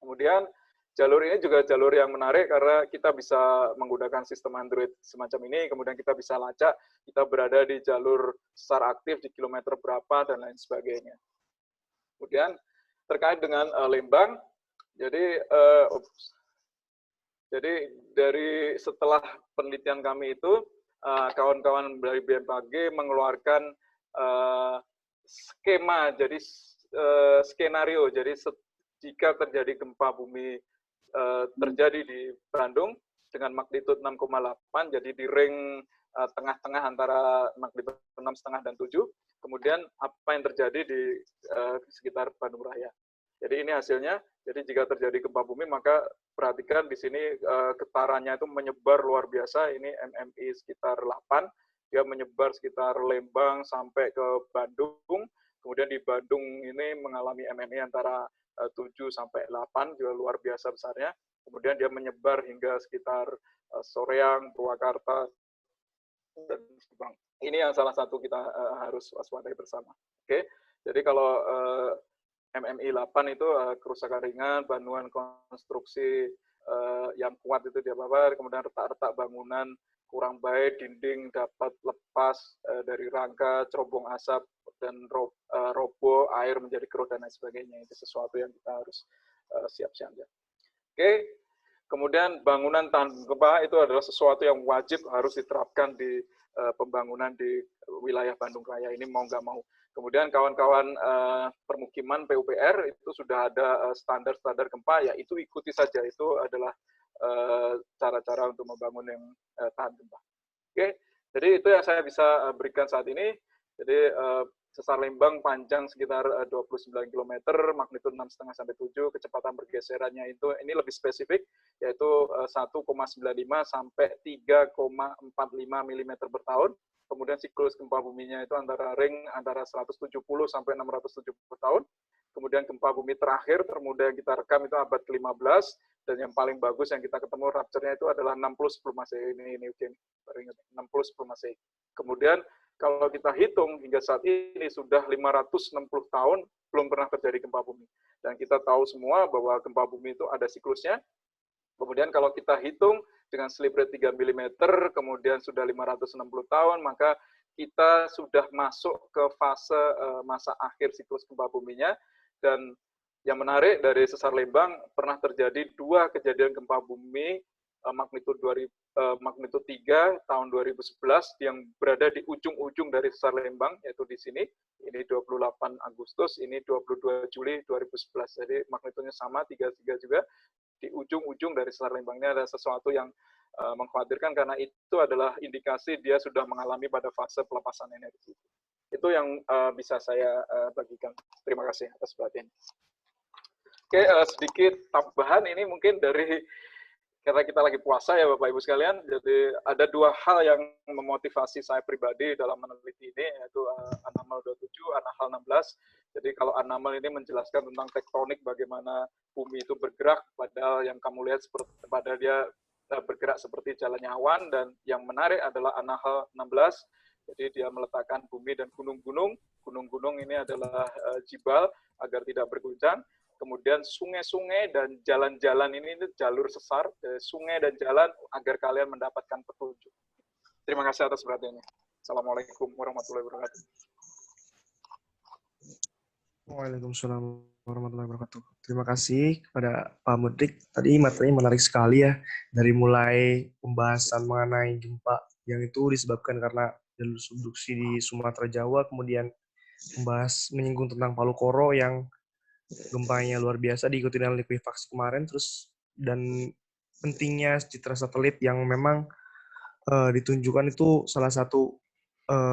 Kemudian jalur ini juga jalur yang menarik karena kita bisa menggunakan sistem Android semacam ini, kemudian kita bisa lacak, kita berada di jalur sesar aktif di kilometer berapa, dan lain sebagainya. Kemudian terkait dengan Lembang, jadi dari setelah penelitian kami itu, kawan-kawan dari BMKG mengeluarkan skema, jadi skenario, jadi jika terjadi gempa bumi terjadi di Bandung, dengan magnitudo 6,8, jadi di ring tengah-tengah antara magnitudo 6,5 dan 7. Kemudian apa yang terjadi di sekitar Bandung Raya. Jadi ini hasilnya. Jadi jika terjadi gempa bumi, maka perhatikan di sini getarannya itu menyebar luar biasa. Ini MMI sekitar 8, dia menyebar sekitar Lembang sampai ke Bandung. Kemudian di Bandung ini mengalami MMI antara 7 sampai 8, juga luar biasa besarnya. Kemudian dia menyebar hingga sekitar Soreang, Purwakarta, dan Subang. Ini yang salah satu kita harus waspadai bersama. Oke, jadi kalau MMI 8 itu kerusakan ringan, bantuan konstruksi yang kuat itu dia apa, kemudian retak-retak bangunan kurang baik, dinding dapat lepas dari rangka, cerobong asap, dan roboh, air menjadi keruh, dan lain sebagainya. Itu sesuatu yang kita harus siap siaga. Oke, kemudian bangunan tahan gempa itu adalah sesuatu yang wajib harus diterapkan di pembangunan di wilayah Bandung Raya ini, mau nggak mau. Kemudian kawan-kawan permukiman PUPR itu sudah ada standar-standar gempa, ya itu ikuti saja, itu adalah cara-cara untuk membangun yang tahan gempa. Oke, jadi itu yang saya bisa berikan saat ini. Jadi sesar Lembang panjang sekitar 29 km, magnitudo 6,5 sampai 7, kecepatan bergeserannya itu ini lebih spesifik, yaitu 1,95 sampai 3,45 mm per tahun. Kemudian siklus gempa buminya itu antara 170 sampai 670 tahun. Kemudian gempa bumi terakhir termuda yang kita rekam itu abad ke-15, dan yang paling bagus yang kita ketemu rupture-nya itu adalah 60 sebelum Masehi. Ini 60 sebelum Masehi. Kemudian kalau kita hitung hingga saat ini sudah 560 tahun belum pernah terjadi gempa bumi. Dan kita tahu semua bahwa gempa bumi itu ada siklusnya. Kemudian kalau kita hitung dengan slip rate 3 mm, kemudian sudah 560 tahun, maka kita sudah masuk ke fase masa akhir siklus gempa buminya. Dan yang menarik dari sesar Lembang pernah terjadi 2 kejadian gempa bumi magnitudo 3 tahun 2011 yang berada di ujung-ujung dari sesar Lembang, yaitu di sini. Ini 28 Agustus, ini 22 Juli 2011. Jadi magnitudenya sama, 3,3 juga. Di ujung-ujung dari sesar Lembang ini ada sesuatu yang mengkhawatirkan, karena itu adalah indikasi dia sudah mengalami pada fase pelepasan energi. Itu yang bisa saya bagikan. Terima kasih atas perhatian. Oke, sedikit tambahan ini mungkin dari, karena kita lagi puasa ya Bapak Ibu sekalian, jadi ada 2 hal yang memotivasi saya pribadi dalam meneliti ini, yaitu Anamal 27, Anahal 16. Jadi kalau Anamal ini menjelaskan tentang tektonik, bagaimana bumi itu bergerak, padahal yang kamu lihat seperti pada dia bergerak seperti jalannya awan, dan yang menarik adalah Anahal 16. Jadi dia meletakkan bumi dan gunung-gunung. Gunung-gunung ini adalah jibal agar tidak berguncang. Kemudian sungai-sungai dan jalan-jalan ini jalur sesar, sungai dan jalan agar kalian mendapatkan petunjuk. Terima kasih atas perhatiannya. Assalamualaikum warahmatullahi wabarakatuh. Waalaikumsalam warahmatullahi wabarakatuh. Terima kasih kepada Pak Mudrik. Tadi materinya menarik sekali ya, dari mulai pembahasan mengenai gempa yang itu disebabkan karena jalur subduksi di Sumatera Jawa, kemudian membahas menyinggung tentang Palu Koro yang gempanya luar biasa diikuti dengan likuifaksi kemarin, terus dan pentingnya citra satelit yang memang ditunjukkan itu salah satu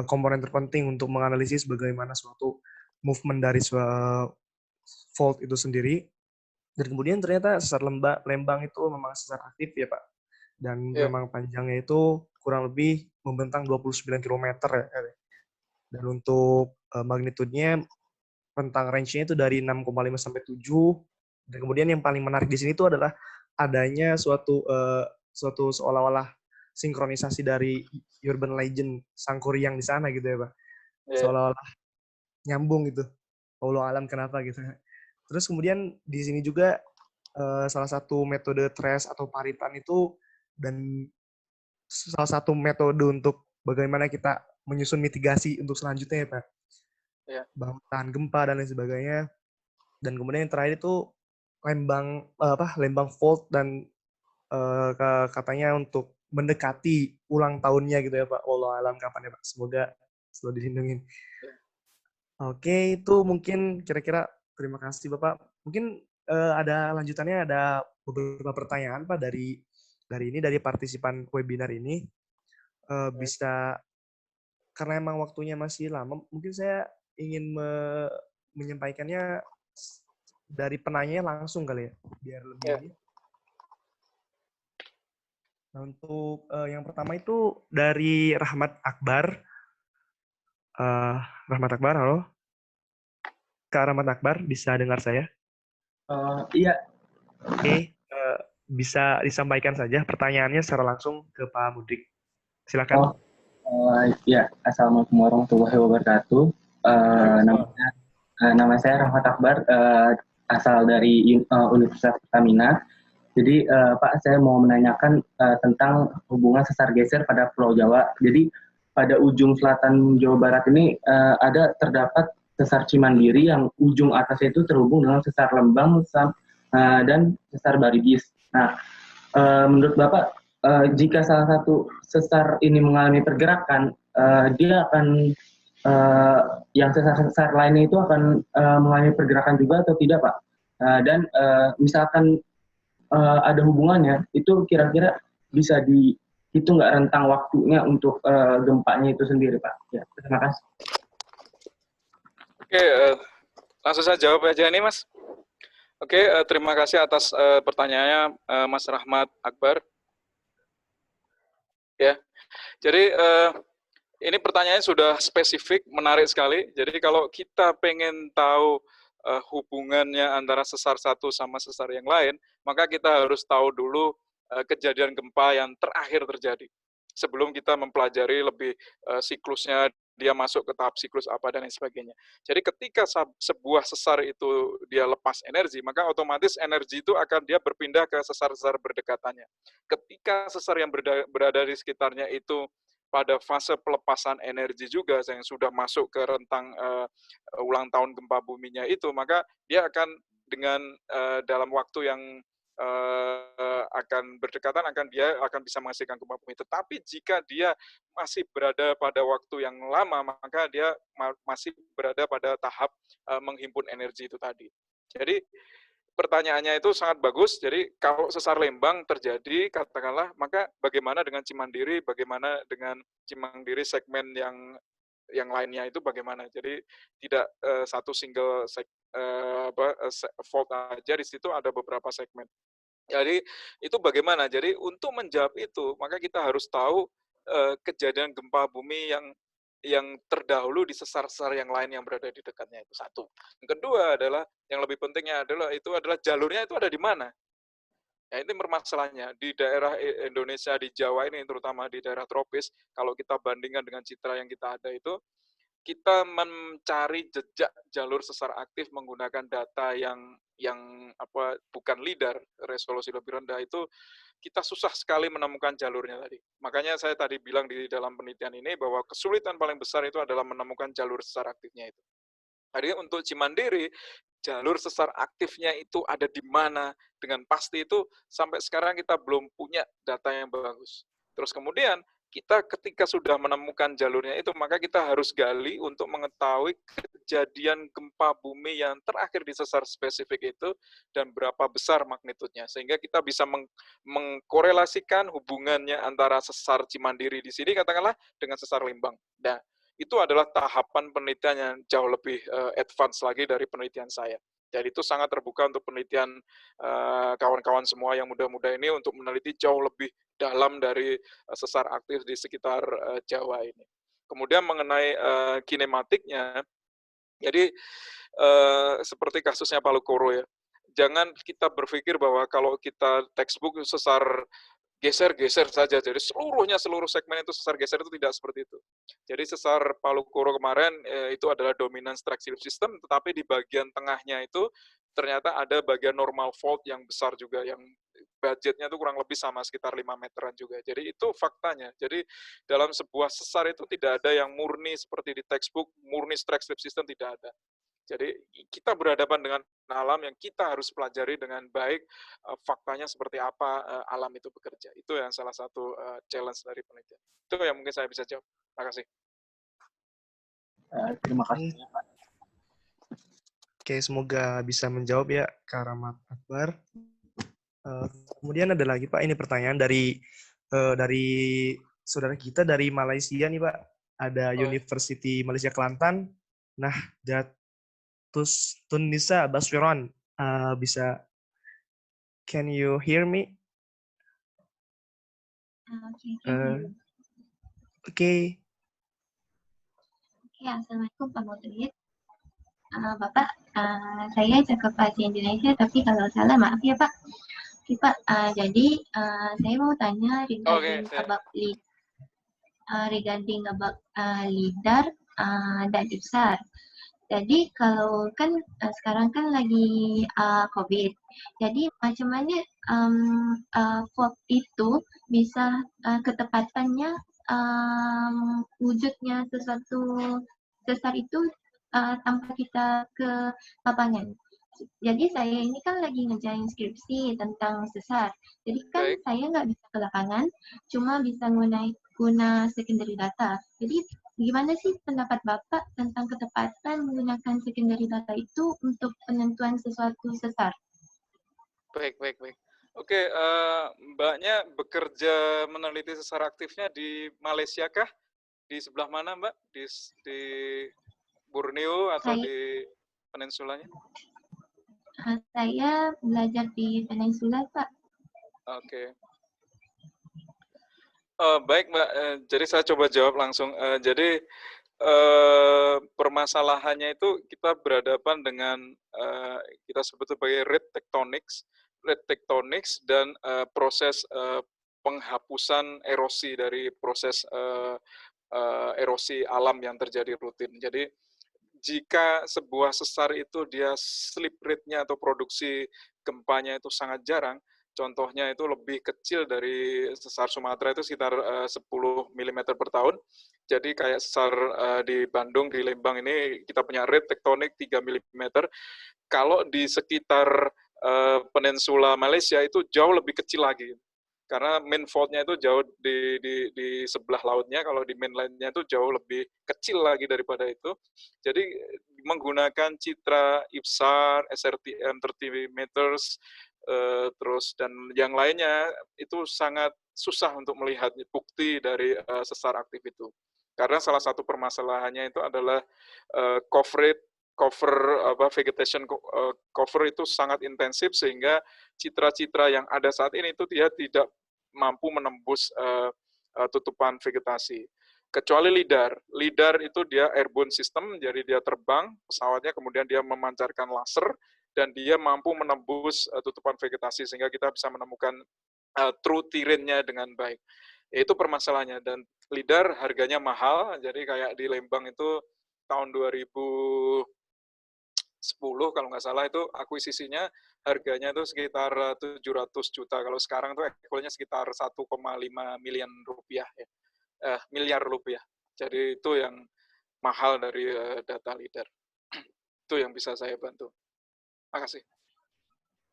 komponen terpenting untuk menganalisis bagaimana suatu movement dari fault itu sendiri. Dan kemudian ternyata sesar Lembang itu memang sesar aktif ya Pak, dan memang panjangnya itu kurang lebih membentang 29 km ya. Dan untuk magnitudenya rentang range-nya itu dari 6,5 sampai 7. Dan kemudian yang paling menarik di sini itu adalah adanya suatu seolah-olah sinkronisasi dari urban legend Sangkuriang di sana gitu ya Pak. Seolah-olah nyambung gitu. Allah alam kenapa gitu. Terus kemudian di sini juga salah satu metode trace atau paritan itu, dan salah satu metode untuk bagaimana kita menyusun mitigasi untuk selanjutnya ya Pak. Bahan tahan gempa dan lain sebagainya. Dan kemudian yang terakhir itu Lembang Fault, dan katanya untuk mendekati ulang tahunnya gitu ya Pak. Allah alam kapan ya Pak. Semoga selalu dilindungi. Oke, itu mungkin kira-kira. Terima kasih Bapak. Mungkin ada lanjutannya, ada beberapa pertanyaan Pak dari dari partisipan webinar ini bisa, karena emang waktunya masih lama, mungkin saya ingin menyampaikannya dari penanya langsung kali ya, biar lebih Ya. ini. Nah, untuk yang pertama itu dari Rahmat Akbar. Rahmat Akbar, halo. Kak Rahmat Akbar, bisa dengar saya? Iya. Oke, bisa disampaikan saja pertanyaannya secara langsung ke Pak Mudrik. Silakan. Ya, Assalamualaikum warahmatullahi wabarakatuh. Nama saya Rahmat Akbar, asal dari Universitas Pertamina. Jadi Pak, saya mau menanyakan tentang hubungan sesar geser pada Pulau Jawa. Jadi pada ujung selatan Jawa Barat ini terdapat sesar Cimandiri yang ujung atasnya itu terhubung dengan sesar Lembang dan sesar Barigis. Nah, menurut Bapak, jika salah satu sesar ini mengalami pergerakan, dia akan yang sesar-sesar lainnya itu akan mengalami pergerakan juga atau tidak, Pak? Dan misalkan ada hubungannya, itu kira-kira bisa dihitung nggak rentang waktunya untuk gempanya itu sendiri, Pak? Ya, terima kasih. Oke, langsung saya jawab aja nih, Mas. Oke, terima kasih atas pertanyaannya, Mas Rahmat Akbar. Ya, jadi ini pertanyaannya sudah spesifik, menarik sekali. Jadi kalau kita pengen tahu hubungannya antara sesar satu sama sesar yang lain, maka kita harus tahu dulu kejadian gempa yang terakhir terjadi. Sebelum kita mempelajari lebih siklusnya, dia masuk ke tahap siklus apa dan lain sebagainya. Jadi ketika sebuah sesar itu dia lepas energi, maka otomatis energi itu akan dia berpindah ke sesar-sesar berdekatannya. Ketika sesar yang berada di sekitarnya itu pada fase pelepasan energi juga yang sudah masuk ke rentang ulang tahun gempa buminya itu, maka dia akan dengan dalam waktu yang akan berdekatan dia akan bisa menghasilkan gempa bumi. Tetapi jika dia masih berada pada waktu yang lama, maka dia masih berada pada tahap menghimpun energi itu tadi. Jadi pertanyaannya itu sangat bagus. Jadi kalau sesar Lembang terjadi, katakanlah, maka bagaimana dengan Cimandiri, bagaimana dengan Cimandiri segmen yang lainnya itu bagaimana? Jadi tidak satu single fault aja, di situ ada beberapa segmen. Jadi itu bagaimana? Jadi untuk menjawab itu, maka kita harus tahu kejadian gempa bumi yang terdahulu di sesar-sesar yang lain yang berada di dekatnya, itu satu. Yang kedua adalah, yang lebih pentingnya adalah jalurnya itu ada di mana. Ya, ini permasalahannya di daerah Indonesia, di Jawa ini, terutama di daerah tropis, kalau kita bandingkan dengan citra yang kita ada itu, kita mencari jejak jalur sesar aktif menggunakan data yang bukan LIDAR, resolusi lebih rendah, itu kita susah sekali menemukan jalurnya tadi. Makanya saya tadi bilang di dalam penelitian ini bahwa kesulitan paling besar itu adalah menemukan jalur sesar aktifnya itu. Jadi untuk Cimandiri, jalur sesar aktifnya itu ada di mana dengan pasti itu sampai sekarang kita belum punya data yang bagus. Terus kemudian kita ketika sudah menemukan jalurnya itu, maka kita harus gali untuk mengetahui kejadian gempa bumi yang terakhir di sesar spesifik itu dan berapa besar magnitudenya, sehingga kita bisa mengkorelasikan hubungannya antara sesar Cimandiri di sini katakanlah dengan sesar Lembang. Nah, itu adalah tahapan penelitian yang jauh lebih advance lagi dari penelitian saya. Jadi itu sangat terbuka untuk penelitian kawan-kawan semua yang muda-muda ini untuk meneliti jauh lebih dalam dari sesar aktif di sekitar Jawa ini. Kemudian mengenai kinematiknya, jadi seperti kasusnya Palu Koro ya, jangan kita berpikir bahwa kalau kita textbook sesar geser-geser saja, jadi seluruh segmen itu sesar geser, itu tidak seperti itu. Jadi sesar Palu Koro kemarin itu adalah dominant strike slip system, tetapi di bagian tengahnya itu ternyata ada bagian normal fault yang besar juga, yang budgetnya itu kurang lebih sama sekitar 5 meteran juga. Jadi itu faktanya. Jadi dalam sebuah sesar itu tidak ada yang murni seperti di textbook, murni strike slip system, tidak ada. Jadi kita berhadapan dengan alam yang kita harus pelajari dengan baik faktanya seperti apa alam itu bekerja. Itu yang salah satu challenge dari penelitian. Itu yang mungkin saya bisa jawab. Terima kasih. Terima kasih, Pak. Oke, semoga bisa menjawab ya, Kak Rahmat Akbar. Eh, Kemudian ada lagi Pak, ini pertanyaan dari saudara kita dari Malaysia nih Pak. Ada Oh, University Malaysia Kelantan. Nah, Datus Tunisa Baswiron. Bisa, can you hear me? Oke, Eh, Oke. Assalamualaikum Pak Mudrid. Bapak, saya cakap bahasa Indonesia, tapi kalau salah maaf ya Pak. Oke Pak, jadi saya mau tanya oke, regarding about LIDAR dan IPSAR. Jadi kalau kan sekarang kan lagi COVID, jadi macam mana FOB itu bisa ketepatannya wujudnya sesuatu sesar itu tanpa kita ke lapangan. Jadi saya ini kan lagi ngerjain skripsi tentang sesar. Jadi kan baik. saya nggak bisa ke lapangan, cuma bisa guna secondary data. Jadi gimana sih pendapat Bapak tentang ketepatan menggunakan secondary data itu untuk penentuan sesuatu sesar? Baik. Oke, Mbaknya bekerja meneliti sesar aktifnya di Malaysia kah? Di sebelah mana, Mbak? Di Borneo atau Saya, di peninsulanya? saya belajar di Peninsula, Pak. Oke. Baik, Mbak. Jadi saya coba jawab langsung. Jadi permasalahannya itu kita berhadapan dengan kita sebut sebagai rate tectonics dan proses penghapusan erosi dari proses erosi alam yang terjadi rutin. Jadi jika sebuah sesar itu dia slip rate-nya atau produksi gempanya itu sangat jarang, contohnya itu lebih kecil dari sesar Sumatera itu sekitar 10 mm per tahun. Jadi kayak sesar di Bandung, di Lembang ini kita punya rate tektonik 3 mm. Kalau di sekitar peninsula Malaysia itu jauh lebih kecil lagi. Karena main fault-nya itu jauh di sebelah lautnya, kalau di mainland-nya itu jauh lebih kecil lagi daripada itu. Jadi menggunakan citra IPSAR, SRTM 30 meters, terus dan yang lainnya itu sangat susah untuk melihat bukti dari sesar aktif itu. Karena salah satu permasalahannya itu adalah vegetation cover itu sangat intensif sehingga citra-citra yang ada saat ini itu dia tidak mampu menembus tutupan vegetasi. Kecuali LIDAR. LIDAR itu dia airborne system, jadi dia terbang pesawatnya, kemudian dia memancarkan laser, dan dia mampu menembus tutupan vegetasi, sehingga kita bisa menemukan true terrain-nya dengan baik. Itu permasalahannya, dan LIDAR harganya mahal, jadi kayak di Lembang itu tahun 2010 kalau nggak salah itu akuisisinya harganya itu sekitar 700 juta. Kalau sekarang itu equalnya sekitar 1,5 miliar rupiah ya. Miliar rupiah. Jadi itu yang mahal dari data LIDAR. Itu yang bisa saya bantu. Makasih.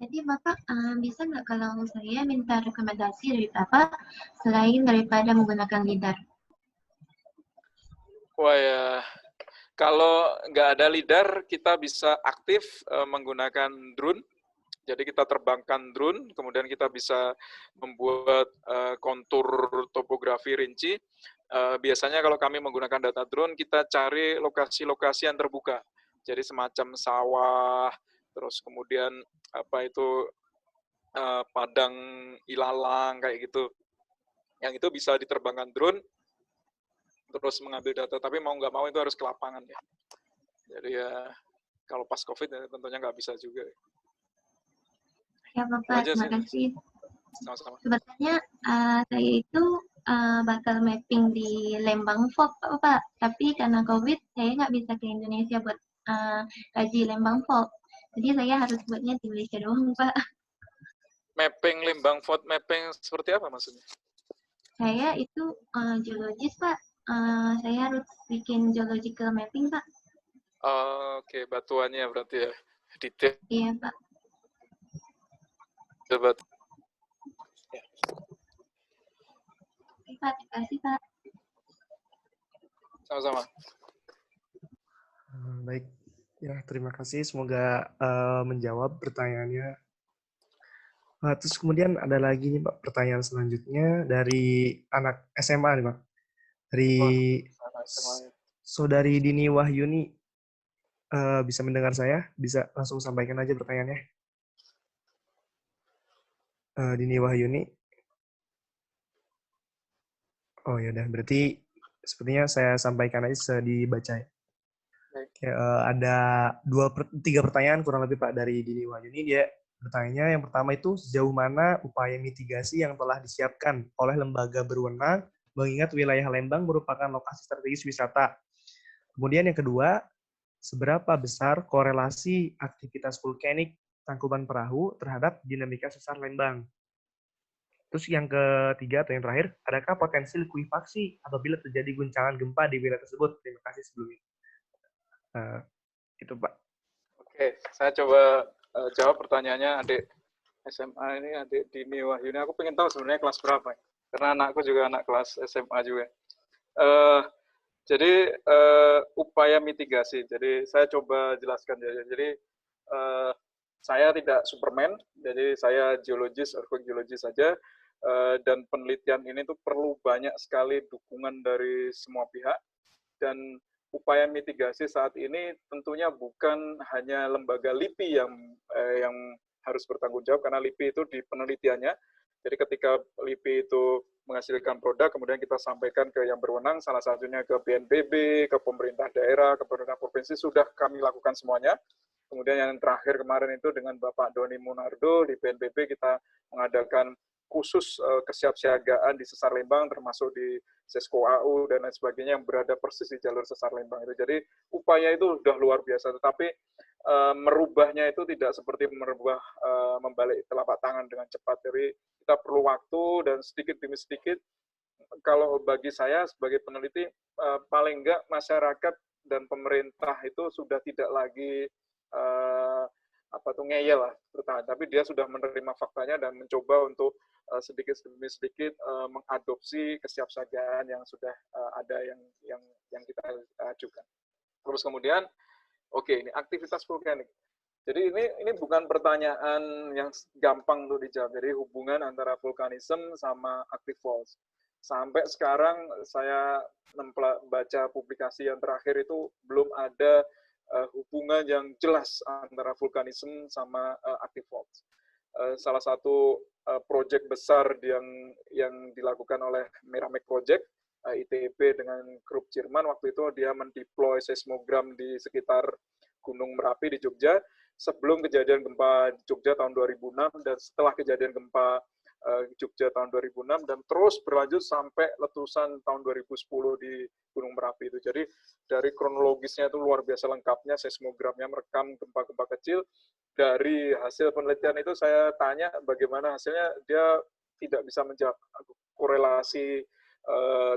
Jadi Bapak bisa nggak kalau saya minta rekomendasi dari Bapak selain daripada menggunakan LIDAR? Wah ya, kalau nggak ada LIDAR, kita bisa aktif menggunakan drone. Jadi kita terbangkan drone, kemudian kita bisa membuat kontur topografi rinci. Biasanya kalau kami menggunakan data drone, kita cari lokasi-lokasi yang terbuka. Jadi semacam sawah, terus kemudian apa itu padang ilalang kayak gitu. Yang itu bisa diterbangkan drone, terus mengambil data. Tapi mau nggak mau itu harus ke lapangan ya. Jadi ya kalau pas COVID ya, tentunya nggak bisa juga. Ya Bapak, terima kasih. Sama-sama. Sebetulnya saya itu bakal mapping di Lembang Fog, Pak. Tapi karena COVID, saya nggak bisa ke Indonesia buat kaji Lembang Fog. Jadi saya harus buatnya di Malaysia doang, Pak. Mapping Lembang Fog, mapping seperti apa maksudnya? Saya itu geologis, Pak. Saya harus bikin geological mapping, Pak. Oke, batuannya berarti ya. Detail. Iya, Pak. Coba. Ya. Oke, Pak. Terima kasih, Pak. Sama-sama. Baik, ya terima kasih. Semoga menjawab pertanyaannya. Terus kemudian ada lagi nih Pak, pertanyaan selanjutnya dari anak SMA nih Pak. Dari Wah, anak SMA. Saudari Dini Wahyuni. Bisa mendengar saya? Bisa langsung sampaikan aja pertanyaannya. Dini Wahyuni. Oh ya udah, berarti sepertinya saya sampaikan aja dibaca ya. Oke, ada 3 pertanyaan kurang lebih Pak dari Dini Wahyuni. Dia bertanya, yang pertama itu sejauh mana upaya mitigasi yang telah disiapkan oleh lembaga berwenang mengingat wilayah Lembang merupakan lokasi strategis wisata. Kemudian yang kedua, seberapa besar korelasi aktivitas vulkanik Tangkuban Perahu terhadap dinamika sesar Lembang? Terus yang ketiga atau yang terakhir, adakah potensi likuifaksi apabila terjadi guncangan gempa di wilayah tersebut? Terima kasih sebelumnya. Itu Pak. Oke, saya coba jawab pertanyaannya adik SMA ini, adik Dini Wahyuni. Aku pengen tahu sebenarnya kelas berapa, karena anakku juga anak kelas SMA juga. Jadi upaya mitigasi. Jadi saya coba jelaskan. Jadi saya tidak Superman. Jadi saya geologis, earthquake saja. Dan penelitian ini tuh perlu banyak sekali dukungan dari semua pihak. Dan upaya mitigasi saat ini tentunya bukan hanya lembaga LIPI yang harus bertanggung jawab, karena LIPI itu di penelitiannya. Jadi ketika LIPI itu menghasilkan produk, kemudian kita sampaikan ke yang berwenang, salah satunya ke BNPB, ke pemerintah daerah, ke pemerintah provinsi, sudah kami lakukan semuanya. Kemudian yang terakhir kemarin itu dengan Bapak Doni Munardo di BNPB, kita mengadakan khusus kesiapsiagaan di Sesar Lembang, termasuk di Sesko AU dan lain sebagainya yang berada persis di jalur Sesar Lembang itu. Jadi upaya itu sudah luar biasa, tetapi merubahnya itu tidak seperti membalik telapak tangan dengan cepat. Jadi kita perlu waktu dan sedikit demi sedikit. Kalau bagi saya sebagai peneliti, paling enggak masyarakat dan pemerintah itu sudah tidak lagi ngeyel lah bertahan, tapi dia sudah menerima faktanya dan mencoba untuk sedikit demi sedikit mengadopsi kesiapsiagaan yang sudah ada yang kita ajukan. Terus kemudian, oke, ini aktivitas vulkanik. Jadi ini bukan pertanyaan yang gampang untuk dijawab. Jadi hubungan antara vulkanisme sama active faults. Sampai sekarang saya baca publikasi yang terakhir itu belum ada hubungan yang jelas antara vulkanisme sama active faults. Salah satu proyek besar yang dilakukan oleh Meramec Project, ITB dengan grup Jerman, waktu itu dia mendeploy seismogram di sekitar Gunung Merapi di Jogja, sebelum kejadian gempa Jogja tahun 2006 dan setelah kejadian gempa Jogja tahun 2006 dan terus berlanjut sampai letusan tahun 2010 di Gunung Merapi itu. Jadi dari kronologisnya itu luar biasa lengkapnya, seismogramnya merekam gempa-gempa kecil. Dari hasil penelitian itu saya tanya bagaimana hasilnya, dia tidak bisa menjawab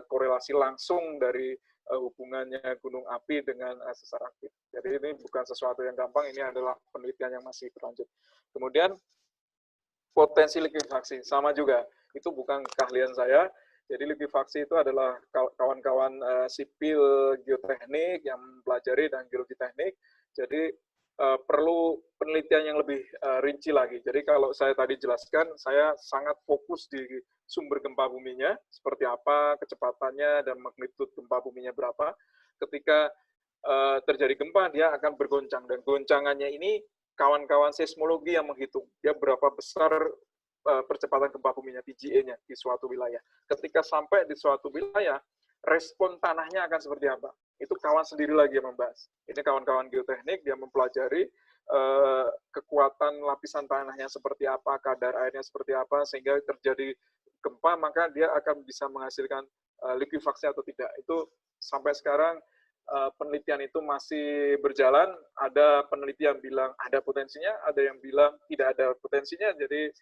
korelasi langsung dari hubungannya gunung api dengan sesar aktif. Jadi ini bukan sesuatu yang gampang, ini adalah penelitian yang masih berlanjut. Kemudian potensi likuifaksi, sama juga. Itu bukan keahlian saya. Jadi likuifaksi itu adalah kawan-kawan sipil geoteknik yang mempelajari dan geologi teknik. Jadi perlu penelitian yang lebih rinci lagi. Jadi kalau saya tadi jelaskan, saya sangat fokus di sumber gempa buminya, seperti apa, kecepatannya, dan magnitud gempa buminya berapa. Ketika terjadi gempa, dia akan bergoncang. Dan goncangannya ini kawan-kawan seismologi yang menghitung. Dia berapa besar percepatan gempa buminya, PGA-nya di suatu wilayah. Ketika sampai di suatu wilayah, respon tanahnya akan seperti apa? Itu kawan sendiri lagi yang membahas. Ini kawan-kawan geoteknik, dia mempelajari kekuatan lapisan tanahnya seperti apa, kadar airnya seperti apa, sehingga terjadi gempa, maka dia akan bisa menghasilkan likuifaksi atau tidak. Itu sampai sekarang penelitian itu masih berjalan. Ada penelitian bilang ada potensinya, ada yang bilang tidak ada potensinya. Jadi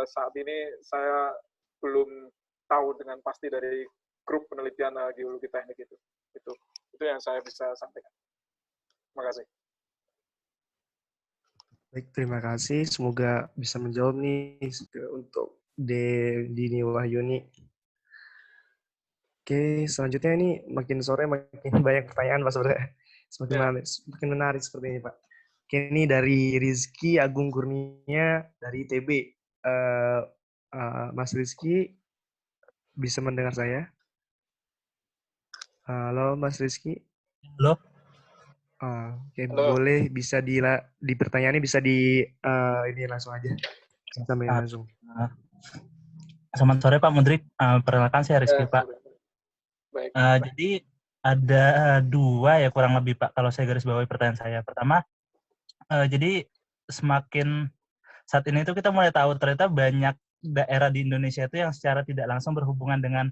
saat ini saya belum tahu dengan pasti dari grup penelitian geologi teknik itu. Itu yang saya bisa sampaikan. Terima kasih. Baik, terima kasih. Semoga bisa menjawab nih untuk Dini Wahyuni. Oke, selanjutnya ini makin sore makin banyak pertanyaan Pak sebenarnya. Semakin menarik seperti ini Pak. Oke, ini dari Rizky Agung Kurnia dari ITB. Mas Rizky bisa mendengar saya? Halo Mas Rizky. Halo. Oke, Halo. boleh bisa di pertanyaannya bisa ini langsung aja. Sampai langsung. Selamat sore Pak Mudrik. Perkenalkan saya Rizky Pak. Baik. Jadi ada dua ya kurang lebih Pak kalau saya garis bawahi pertanyaan saya. Pertama, jadi semakin saat ini itu kita mulai tahu ternyata banyak daerah di Indonesia itu yang secara tidak langsung berhubungan dengan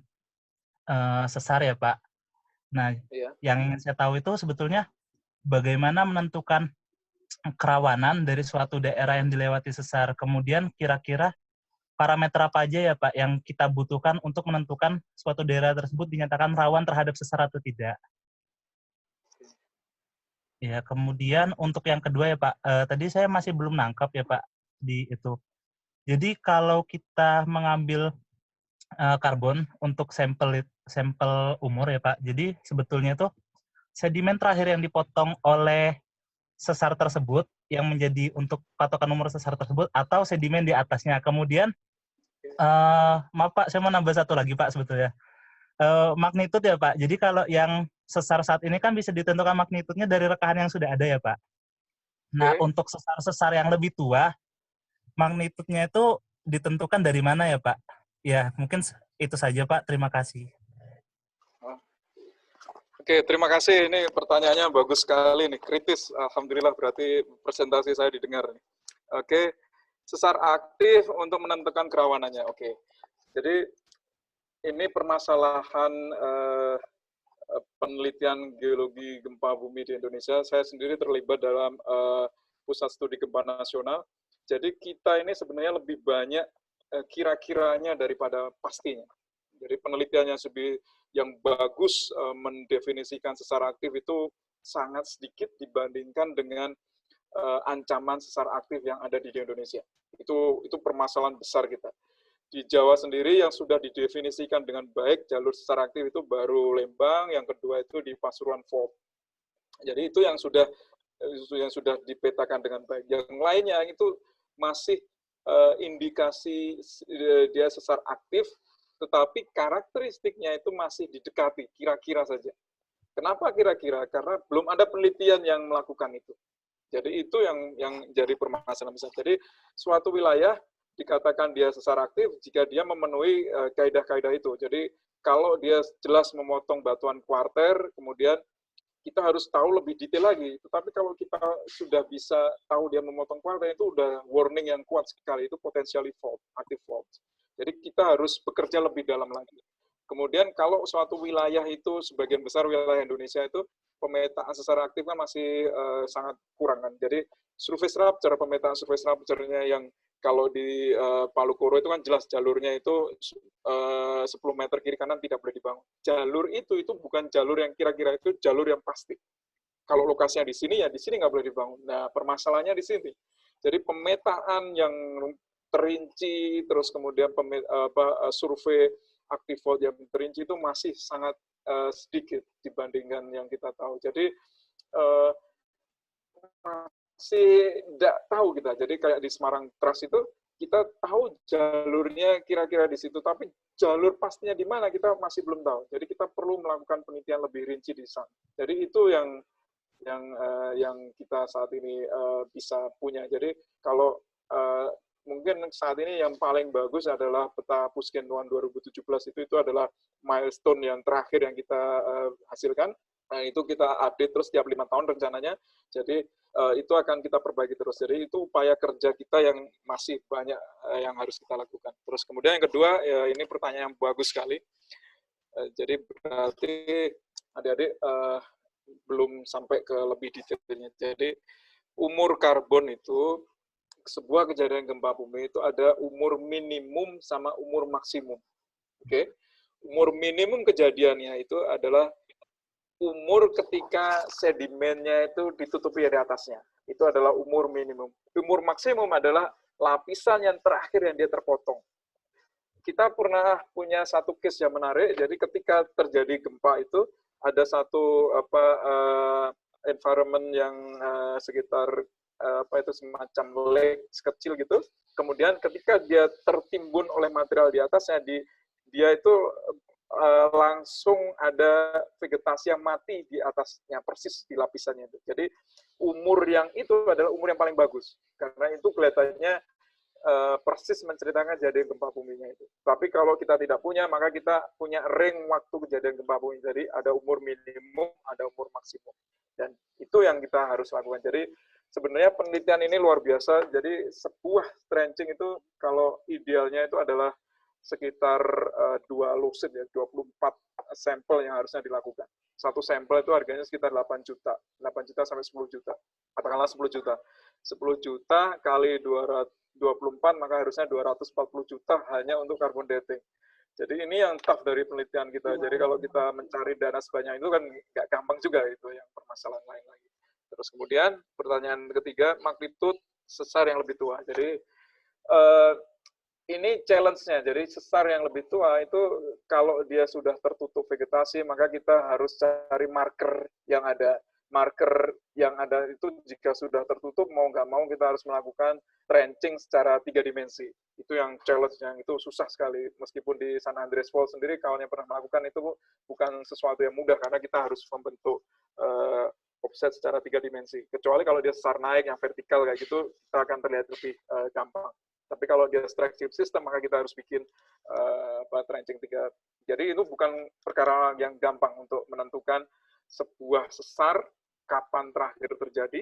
sesar ya Pak. Nah, yang ingin saya tahu itu sebetulnya bagaimana menentukan kerawanan dari suatu daerah yang dilewati sesar. Kemudian kira-kira parameter apa aja ya Pak yang kita butuhkan untuk menentukan suatu daerah tersebut dinyatakan rawan terhadap sesar atau tidak. Ya, kemudian untuk yang kedua ya Pak, tadi saya masih belum nangkap ya Pak di itu. Jadi kalau kita mengambil karbon untuk sampel umur ya Pak, jadi sebetulnya itu sedimen terakhir yang dipotong oleh sesar tersebut yang menjadi untuk patokan umur sesar tersebut atau sedimen di atasnya. Kemudian, maaf Pak, saya mau nambah satu lagi Pak sebetulnya. Magnitud ya Pak, jadi kalau yang sesar saat ini kan bisa ditentukan magnitudnya dari rekahan yang sudah ada ya Pak. Nah, untuk sesar-sesar yang lebih tua, magnitudnya itu ditentukan dari mana ya Pak? Ya, mungkin itu saja Pak, terima kasih. Oke, terima kasih. Ini pertanyaannya bagus sekali nih, kritis. Alhamdulillah berarti presentasi saya didengar. Oke, sesar aktif untuk menentukan kerawanannya. Oke, jadi ini permasalahan penelitian geologi gempa bumi di Indonesia. Saya sendiri terlibat dalam pusat studi gempa nasional. Jadi kita ini sebenarnya lebih banyak kira-kiranya daripada pastinya. Jadi penelitian yang bagus mendefinisikan sesar aktif itu sangat sedikit dibandingkan dengan ancaman sesar aktif yang ada di Indonesia. Itu permasalahan besar kita. Di Jawa sendiri yang sudah didefinisikan dengan baik jalur sesar aktif itu baru Lembang, yang kedua itu di Pasuruan Fault. Jadi itu yang sudah dipetakan dengan baik. Yang lainnya itu masih indikasi dia sesar aktif, tetapi karakteristiknya itu masih didekati, kira-kira saja. Kenapa kira-kira? Karena belum ada penelitian yang melakukan itu. Jadi itu yang jadi permasalahan besar. Jadi suatu wilayah dikatakan dia sesar aktif jika dia memenuhi kaidah-kaidah itu. Jadi kalau dia jelas memotong batuan kuarter, kemudian kita harus tahu lebih detail lagi. Tetapi kalau kita sudah bisa tahu dia memotong kuarter, itu udah warning yang kuat sekali. Itu potentially fault, active fault. Jadi kita harus bekerja lebih dalam lagi. Kemudian kalau suatu wilayah itu, sebagian besar wilayah Indonesia itu, pemetaan sesar aktif kan masih sangat kurang kan. Jadi survei structure, pemetaan survei structure-nya yang kalau di Palu Koro itu kan jelas jalurnya itu 10 meter kiri kanan tidak boleh dibangun. Jalur itu bukan jalur yang kira-kira, itu jalur yang pasti. Kalau lokasinya di sini, ya di sini nggak boleh dibangun. Nah, permasalahannya di sini. Jadi pemetaan yang terinci, terus kemudian survei active fault yang terinci itu masih sangat sedikit dibandingkan yang kita tahu. Jadi masih tidak tahu kita. Jadi kayak di Semarang Trust itu kita tahu jalurnya kira-kira di situ, tapi jalur pastinya di mana kita masih belum tahu. Jadi kita perlu melakukan penelitian lebih rinci di sana. Jadi itu yang kita saat ini bisa punya. Jadi kalau mungkin saat ini yang paling bagus adalah peta Puskenwan 2017 itu adalah milestone yang terakhir yang kita hasilkan. Nah, itu kita update terus tiap 5 tahun rencananya. Jadi itu akan kita perbaiki terus. Jadi itu upaya kerja kita yang masih banyak yang harus kita lakukan. Terus kemudian yang kedua, ya ini pertanyaan yang bagus sekali. Jadi berarti adik-adik belum sampai ke lebih detailnya. Jadi umur karbon itu, sebuah kejadian gempa bumi itu ada umur minimum sama umur maksimum. Oke? Umur minimum kejadiannya itu adalah umur ketika sedimennya itu ditutupi dari atasnya. Itu adalah umur minimum. Umur maksimum adalah lapisan yang terakhir yang dia terpotong. Kita pernah punya satu case yang menarik. Jadi ketika terjadi gempa itu ada satu environment yang sekitar itu semacam lake kecil gitu. kemudian ketika dia tertimbun oleh material di atasnya, dia itu langsung ada vegetasi yang mati di atasnya, persis di lapisannya itu. Jadi umur yang itu adalah umur yang paling bagus, karena itu kelihatannya persis menceritakan kejadian gempa buminya itu. Tapi kalau kita tidak punya, maka kita punya ring waktu kejadian gempa bumi. Jadi ada umur minimum, ada umur maksimum. Dan itu yang kita harus lakukan. Jadi sebenarnya penelitian ini luar biasa. Jadi sebuah trenching itu kalau idealnya itu adalah sekitar 2 lucid ya, 24 sampel yang harusnya dilakukan. Satu sampel itu harganya sekitar 8 juta sampai 10 juta. Katakanlah 10 juta. 10 juta kali 224, maka harusnya 240 juta hanya untuk carbon dating. Jadi ini yang tough dari penelitian kita. Jadi kalau kita mencari dana sebanyak itu kan nggak gampang juga, itu yang permasalahan lain lagi. Terus kemudian pertanyaan ketiga, magnitud sesar yang lebih tua. Jadi ini challenge-nya. Jadi sesar yang lebih tua itu kalau dia sudah tertutup vegetasi, maka kita harus cari marker yang ada. Marker yang ada itu jika sudah tertutup, mau nggak mau kita harus melakukan trenching secara 3 dimensi. Itu yang challenge-nya, itu susah sekali. Meskipun di San Andreas Fault sendiri, kawan yang pernah melakukan itu bukan sesuatu yang mudah, karena kita harus membentuk offset secara 3 dimensi. Kecuali kalau dia sesar naik yang vertikal kayak gitu, kita akan terlihat lebih gampang. Tapi kalau dia strike chip system, maka kita harus bikin trenching 3. Jadi itu bukan perkara yang gampang untuk menentukan sebuah sesar kapan terakhir terjadi,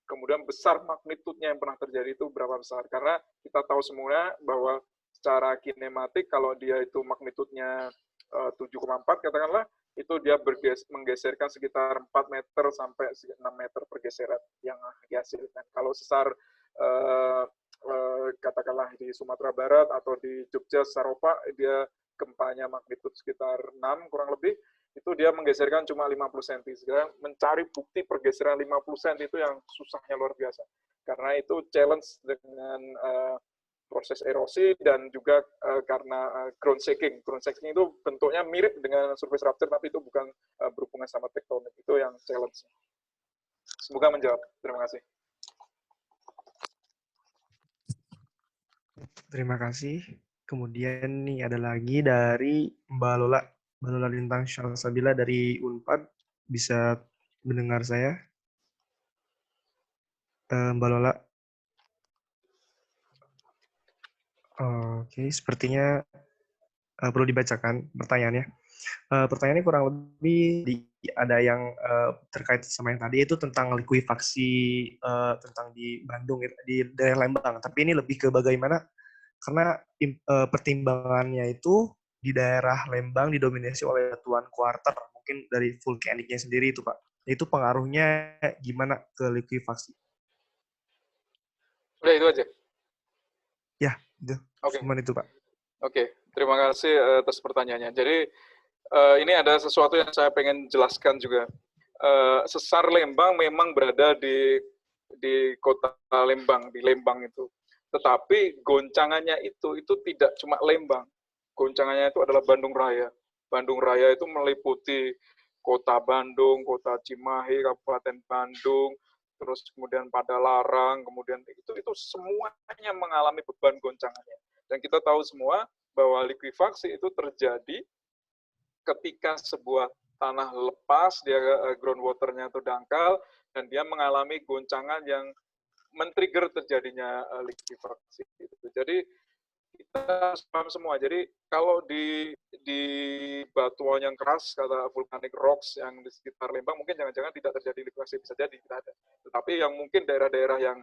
kemudian besar magnitudenya yang pernah terjadi itu berapa besar. Karena kita tahu semuanya bahwa secara kinematik kalau dia itu magnitudenya 7,4 katakanlah, itu dia menggeserkan sekitar 4 meter sampai 6 meter pergeseran yang dihasilkan. Kalau sesar katakanlah di Sumatera Barat atau di Jogja, Saropa, dia gempanya magnitud sekitar 6 kurang lebih, itu dia menggeserkan cuma 50 cm. Sekarang mencari bukti pergeseran 50 cm itu yang susahnya luar biasa. Karena itu challenge dengan proses erosi dan juga karena ground shaking. Ground shaking itu bentuknya mirip dengan surface rupture, tapi itu bukan berhubungan sama tektonik. Itu yang challenge. Semoga menjawab. Terima kasih. Terima kasih. Kemudian nih ada lagi dari Mbak Lola. Mbak Lola Lintang Syalsabila dari Unpad. Bisa mendengar saya? Mbak Lola. Oke, sepertinya perlu dibacakan pertanyaannya. Pertanyaannya kurang lebih ada yang terkait sama yang tadi, itu tentang likuifaksi tentang di Bandung, di daerah Lembang. Tapi ini lebih ke bagaimana, karena pertimbangannya itu di daerah Lembang didominasi oleh batuan kuarter, mungkin dari vulkaniknya sendiri itu Pak. Itu pengaruhnya gimana ke likuifaksi? Udah itu aja? Ya, itu. Okay. Cuman itu Pak. Oke, terima kasih atas pertanyaannya. Jadi ini ada sesuatu yang saya pengen jelaskan juga. Sesar Lembang memang berada di kota Lembang, di Lembang itu. Tetapi goncangannya itu tidak cuma Lembang. Goncangannya itu adalah Bandung Raya. Bandung Raya itu meliputi kota Bandung, kota Cimahi, Kabupaten Bandung, terus kemudian Padalarang, kemudian itu semuanya mengalami beban goncangannya. Dan kita tahu semua bahwa likuifaksi itu terjadi ketika sebuah tanah lepas, dia groundwater-nya itu dangkal, dan dia mengalami goncangan yang men-trigger terjadinya likuifaksi. Jadi kita harus paham semua. Jadi kalau di batuan yang keras, kata volcanic rocks yang di sekitar Lembang, mungkin jangan-jangan tidak terjadi likuifaksi, bisa jadi tidak ada. Tetapi yang mungkin daerah-daerah yang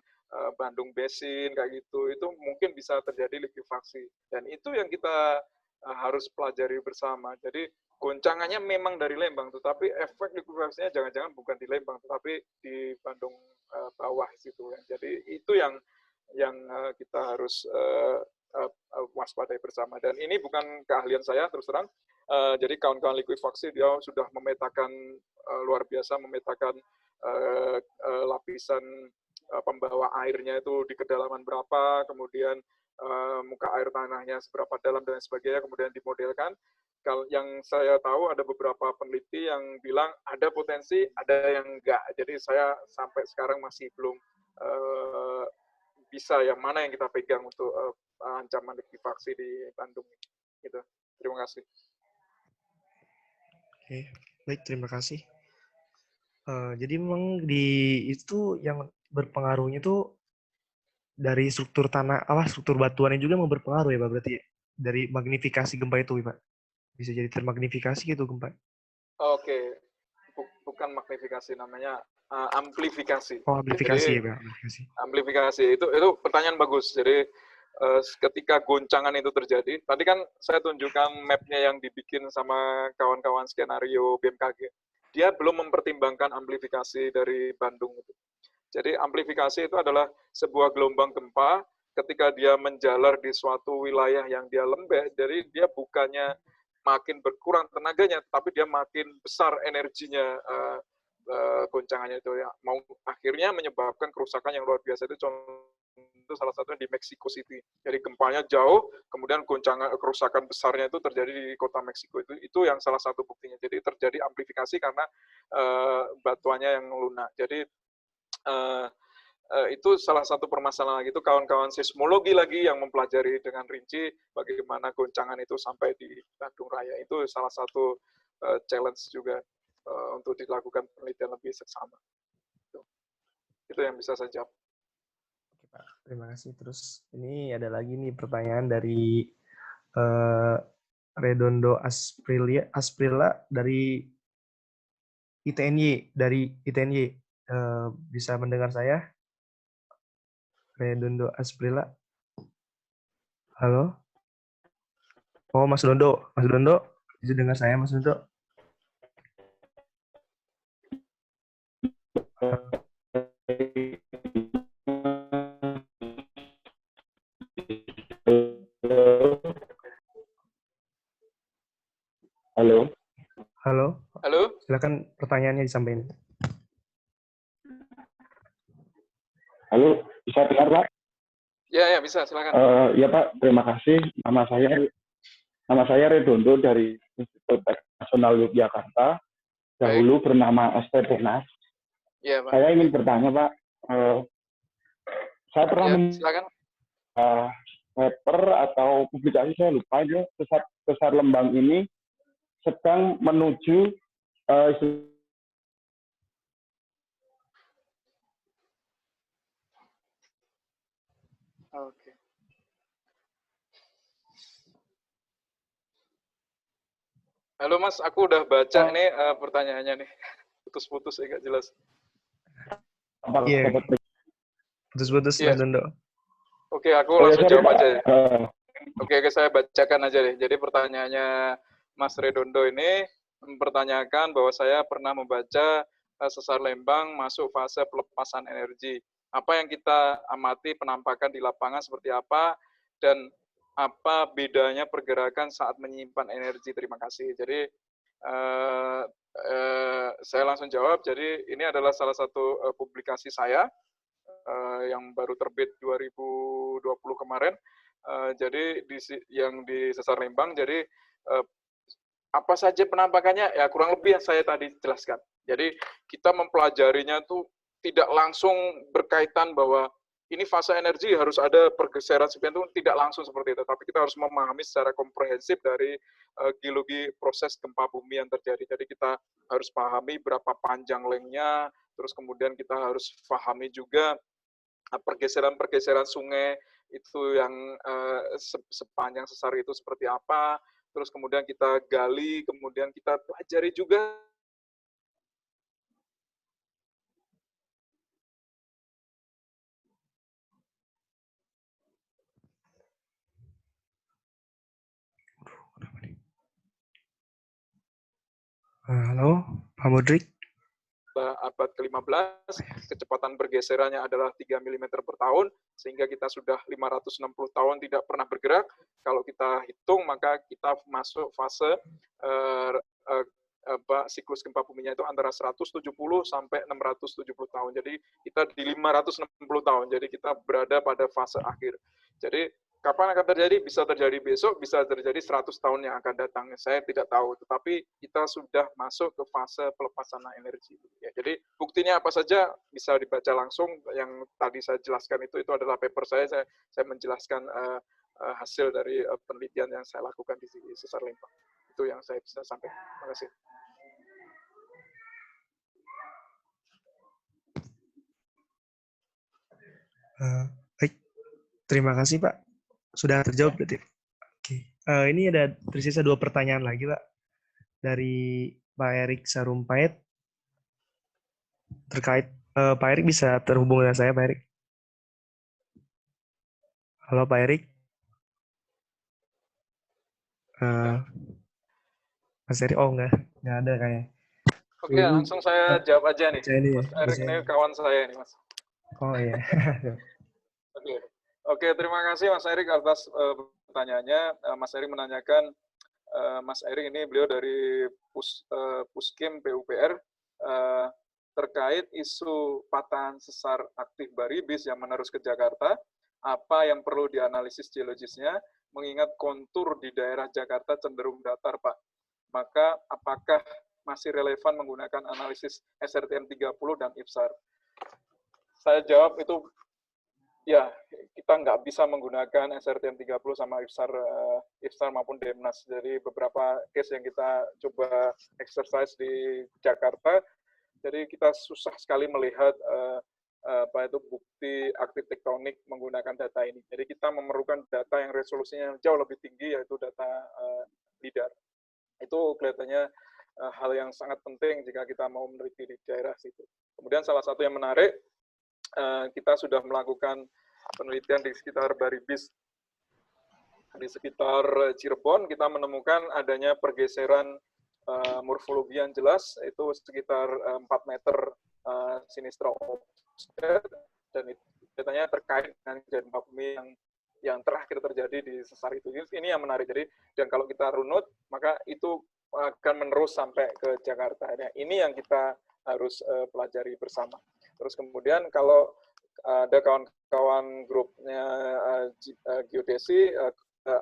Bandung Basin kayak gitu, itu mungkin bisa terjadi likuifaksi. Dan itu yang kita harus pelajari bersama. Jadi goncangannya memang dari Lembang, tetapi efek likuifaksinya jangan-jangan bukan di Lembang, tetapi di Bandung bawah situ. Jadi itu yang kita harus waspadai bersama. Dan ini bukan keahlian saya, terus terang. Jadi kawan-kawan likuifaksi dia sudah memetakan luar biasa, memetakan lapisan pembawa airnya itu di kedalaman berapa, kemudian muka air tanahnya seberapa dalam dan sebagainya, kemudian dimodelkan. Kalau yang saya tahu ada beberapa peneliti yang bilang ada potensi, ada yang enggak. Jadi saya sampai sekarang masih belum bisa, yang mana yang kita pegang untuk ancaman likuifaksi di Bandung. Gitu. Terima kasih. Oke, baik, terima kasih. Jadi memang itu yang berpengaruhnya tuh dari struktur tanah, struktur batuannya juga mau berpengaruh ya Pak, berarti ya? Dari magnifikasi gempa itu Pak. Bisa jadi termagnifikasi gitu gempa. Oke, bukan magnifikasi, namanya amplifikasi. Oh, amplifikasi Jadi, ya Pak, amplifikasi. Amplifikasi itu pertanyaan bagus. Jadi ketika goncangan itu terjadi, tadi kan saya tunjukkan mapnya yang dibikin sama kawan-kawan skenario BMKG. Dia belum mempertimbangkan amplifikasi dari Bandung itu. Jadi amplifikasi itu adalah sebuah gelombang gempa ketika dia menjalar di suatu wilayah yang dia lembek, jadi dia bukannya makin berkurang tenaganya, tapi dia makin besar energinya goncangannya itu ya. Mau akhirnya menyebabkan kerusakan yang luar biasa. Itu contoh salah satunya di Mexico City. Jadi gempanya jauh, kemudian goncangan kerusakan besarnya itu terjadi di kota Meksiko. Itu yang salah satu buktinya. Jadi terjadi amplifikasi karena batuannya yang lunak. Jadi itu salah satu permasalahan itu kawan-kawan seismologi lagi yang mempelajari dengan rinci bagaimana goncangan itu sampai di Bandung Raya. Itu salah satu challenge juga untuk dilakukan penelitian lebih seksama. Itu yang bisa saya jawab. Oke Pak, terima kasih. Terus ini ada lagi nih pertanyaan dari Redondo Asprilla dari ITNY. Bisa mendengar saya? Redondo Asprilla. Halo? Oh, Mas Dondo. Bisa dengar saya, Mas Dondo? Halo. Halo. Silakan pertanyaannya disampaikan. Halo, bisa dengar Pak? Ya, bisa, silakan. Ya Pak, terima kasih. Nama saya Redondo dari Institut Teknik Nasional Yogyakarta. Dahulu bernama STP Nas. Ya, Pak. Saya ingin bertanya Pak, saya pernah silakan. paper atau publikasi, saya lupa itu, sesar Lembang ini sedang menuju Oke. Halo Mas, aku udah baca nih pertanyaannya nih. Putus-putus ya, nggak jelas. Iya. Putus-putus Mas Dondo. Oke, aku langsung jawab aja ya. Oke, saya bacakan aja deh. Jadi pertanyaannya Mas Redondo ini mempertanyakan bahwa saya pernah membaca sesar Lembang masuk fase pelepasan energi. Apa yang kita amati penampakan di lapangan seperti apa, dan apa bedanya pergerakan saat menyimpan energi. Terima kasih. Jadi saya langsung jawab. Jadi ini adalah salah satu publikasi saya yang baru terbit 2020 kemarin. Jadi yang di sesar Lembang. Jadi apa saja penampakannya? Ya kurang lebih yang saya tadi jelaskan. Jadi kita mempelajarinya tuh tidak langsung berkaitan bahwa ini fase energi harus ada pergeseran sekian, itu tidak langsung seperti itu. Tapi kita harus memahami secara komprehensif dari geologi proses gempa bumi yang terjadi. Jadi kita harus pahami berapa panjang lengthnya, terus kemudian kita harus pahami juga pergeseran-pergeseran sungai itu yang sepanjang sesar itu seperti apa. Terus kemudian kita gali, kemudian kita pelajari juga Halo, Pak Mudrik. Abad ke-15, kecepatan pergeserannya adalah 3 mm per tahun, sehingga kita sudah 560 tahun tidak pernah bergerak. Kalau kita hitung, maka kita masuk fase siklus gempa buminya itu antara 170 sampai 670 tahun. Jadi kita di 560 tahun, jadi kita berada pada fase akhir. Jadi Kapan akan terjadi? Bisa terjadi besok, bisa terjadi 100 tahun yang akan datang. Saya tidak tahu, tetapi kita sudah masuk ke fase pelepasan energi. Ya, jadi buktinya apa saja bisa dibaca langsung. Yang tadi saya jelaskan itu adalah paper saya menjelaskan hasil dari penelitian yang saya lakukan di sesar Lembang. Itu yang saya bisa sampaikan. Terima kasih. Baik, terima kasih Pak. Sudah terjawab berarti. Oke. Ini ada tersisa 2 pertanyaan lagi, Pak. Dari Pak Erik Sarumpait. Terkait, Pak Erik bisa terhubung dengan saya, Pak Erik? Halo, Pak Erik. Mas Erik, oh enggak ada kayaknya. Oke, langsung saya jawab aja nih. Mas Erik ini kawan saya nih, Mas. Oh iya. Oke, terima kasih Mas Erik atas pertanyaannya. Mas Erik menanyakan, Mas Erik ini beliau dari Puskim PUPR terkait isu patahan sesar aktif Baribis yang menerus ke Jakarta, apa yang perlu dianalisis geologisnya, mengingat kontur di daerah Jakarta cenderung datar, Pak. Maka apakah masih relevan menggunakan analisis SRTM 30 dan IPSAR? Saya jawab itu, ya, kita nggak bisa menggunakan SRTM 30 sama IPSAR maupun DEMNAS. Jadi beberapa case yang kita coba exercise di Jakarta, jadi kita susah sekali melihat apa itu bukti aktif tektonik menggunakan data ini. Jadi kita memerlukan data yang resolusinya jauh lebih tinggi, yaitu data LIDAR. Itu kelihatannya hal yang sangat penting jika kita mau meneliti di daerah situ. Kemudian salah satu yang menarik, kita sudah melakukan penelitian di sekitar Baribis, di sekitar Cirebon, kita menemukan adanya pergeseran morfologi yang jelas, itu sekitar 4 meter sinistra offset, dan itu katanya terkait dengan kejadian gempa bumi yang terakhir terjadi di sesar itu. Ini yang menarik. Jadi, dan kalau kita runut, maka itu akan menerus sampai ke Jakarta. Nah, ini yang kita harus pelajari bersama. Terus kemudian kalau ada kawan-kawan grupnya geodesi,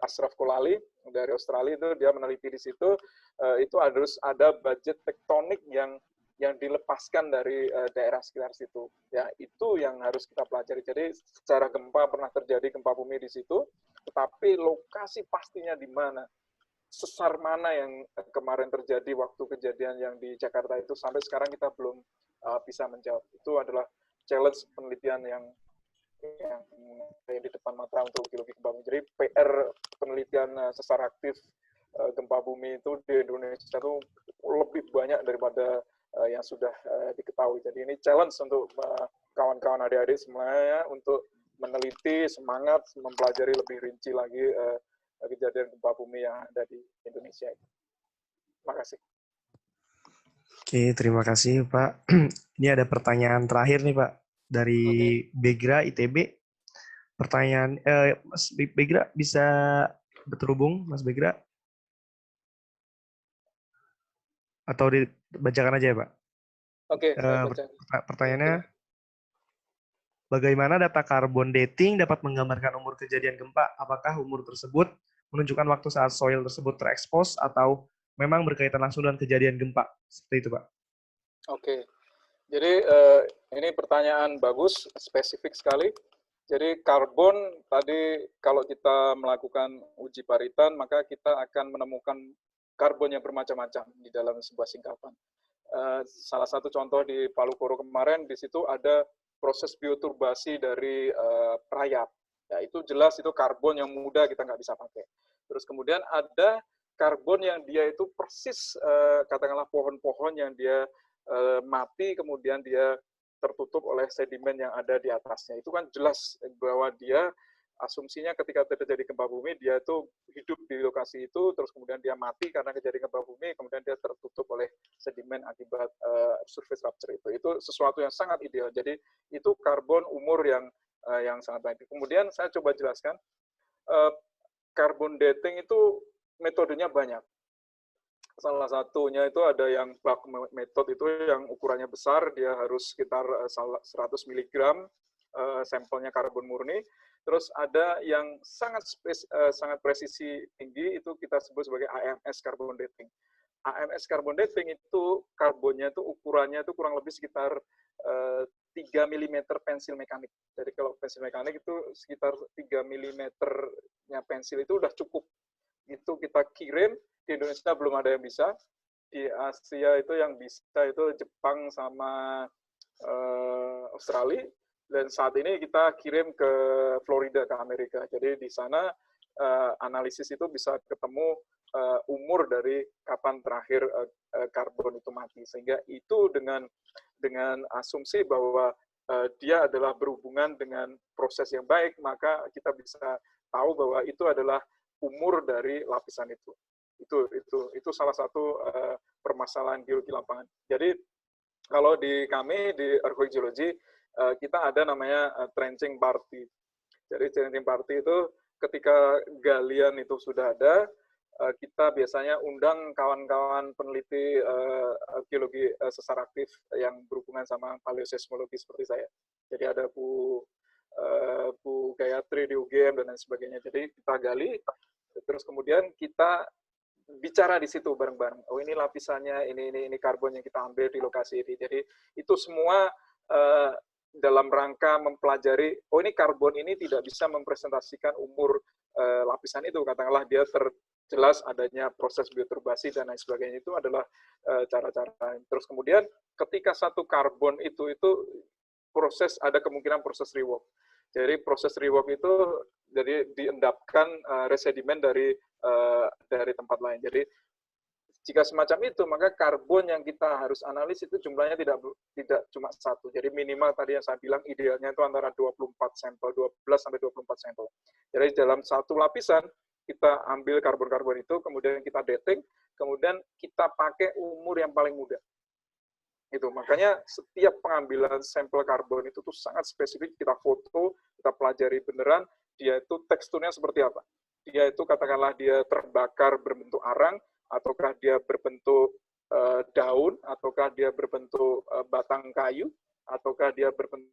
Ashraf Kolali dari Australia, itu dia meneliti di situ, itu harus ada budget tektonik yang dilepaskan dari daerah sekitar situ. Ya, itu yang harus kita pelajari. Jadi secara gempa pernah terjadi gempa bumi di situ, tetapi lokasi pastinya di mana, sesar mana yang kemarin terjadi waktu kejadian yang di Jakarta itu, sampai sekarang kita belum bisa menjawab. Itu adalah challenge penelitian yang di depan mata untuk geologi gempa bumi. Jadi PR penelitian sesar aktif gempa bumi itu di Indonesia itu lebih banyak daripada yang sudah diketahui. Jadi ini challenge untuk kawan-kawan adik-adik semuanya untuk meneliti, semangat mempelajari lebih rinci lagi kejadian gempa bumi yang ada di Indonesia. Terima kasih. Oke, terima kasih Pak. Ini ada pertanyaan terakhir nih Pak dari Begra ITB. Pertanyaan, Mas Begra bisa berterhubung, Mas Begra? Atau dibacakan aja ya Pak? Oke. Pertanyaannya, bagaimana data carbon dating dapat menggambarkan umur kejadian gempa? Apakah umur tersebut menunjukkan waktu saat soil tersebut terekspos atau memang berkaitan langsung dengan kejadian gempa? Seperti itu Pak. Oke. Jadi ini pertanyaan bagus, spesifik sekali. Jadi karbon tadi kalau kita melakukan uji paritan, maka kita akan menemukan karbon yang bermacam-macam di dalam sebuah singkapan. Salah satu contoh di Palu Koro kemarin, di situ ada proses bioturbasi dari rayap. Ya, itu jelas itu karbon yang muda, kita nggak bisa pakai. Terus kemudian ada karbon yang dia itu persis, katakanlah pohon-pohon yang dia mati, kemudian dia tertutup oleh sedimen yang ada di atasnya. Itu kan jelas bahwa dia asumsinya ketika terjadi gempa bumi, dia itu hidup di lokasi itu, terus kemudian dia mati karena kejadian gempa bumi, kemudian dia tertutup oleh sedimen akibat surface rupture itu. Itu sesuatu yang sangat ideal. Jadi itu karbon umur yang sangat baik. Kemudian saya coba jelaskan, carbon dating itu metodenya banyak. Salah satunya itu ada yang bulk method, itu yang ukurannya besar, dia harus sekitar 100 mg sampelnya karbon murni. Terus ada yang sangat presisi tinggi, itu kita sebut sebagai AMS carbon dating. AMS carbon dating itu karbonnya itu ukurannya itu kurang lebih sekitar 3 mm pensil mekanik. Jadi kalau pensil mekanik itu sekitar 3 mm-nya pensil itu udah cukup. Itu kita kirim, di Indonesia belum ada yang bisa. Di Asia itu yang bisa itu Jepang sama Australia. Dan saat ini kita kirim ke Florida, ke Amerika. Jadi di sana analisis itu bisa ketemu umur dari kapan terakhir karbon itu mati. Sehingga itu dengan asumsi bahwa dia adalah berhubungan dengan proses yang baik, maka kita bisa tahu bahwa itu adalah umur dari lapisan itu. Itu salah satu permasalahan geologi lapangan. Jadi kalau di kami di Earthquake Geology kita ada namanya trenching party. Jadi trenching party itu ketika galian itu sudah ada, kita biasanya undang kawan-kawan peneliti geologi sesar aktif yang berhubungan sama paleoseismologi seperti saya. Jadi ada Bu Gayatri di UGM dan lain sebagainya. Jadi kita gali, terus kemudian kita bicara di situ bareng-bareng. Oh ini lapisannya, ini karbon yang kita ambil di lokasi ini. Jadi itu semua dalam rangka mempelajari, oh ini karbon ini tidak bisa mempresentasikan umur lapisan itu, katakanlah dia jelas adanya proses bioturbasi dan lain sebagainya, itu adalah cara-cara. Terus kemudian ketika satu karbon itu ada kemungkinan proses reward. Jadi proses reward itu jadi diendapkan resedimen dari tempat lain. Jadi jika semacam itu, maka karbon yang kita harus analis itu jumlahnya tidak cuma satu. Jadi minimal tadi yang saya bilang idealnya itu antara 12 sampai 24 sampel. Jadi dalam satu lapisan kita ambil karbon-karbon itu, kemudian kita dating, kemudian kita pakai umur yang paling muda. Itu makanya setiap pengambilan sampel karbon itu tuh sangat spesifik, kita foto, kita pelajari beneran dia itu teksturnya seperti apa. Dia itu katakanlah dia terbakar berbentuk arang, ataukah dia berbentuk daun, ataukah dia berbentuk batang kayu, ataukah dia berbentuk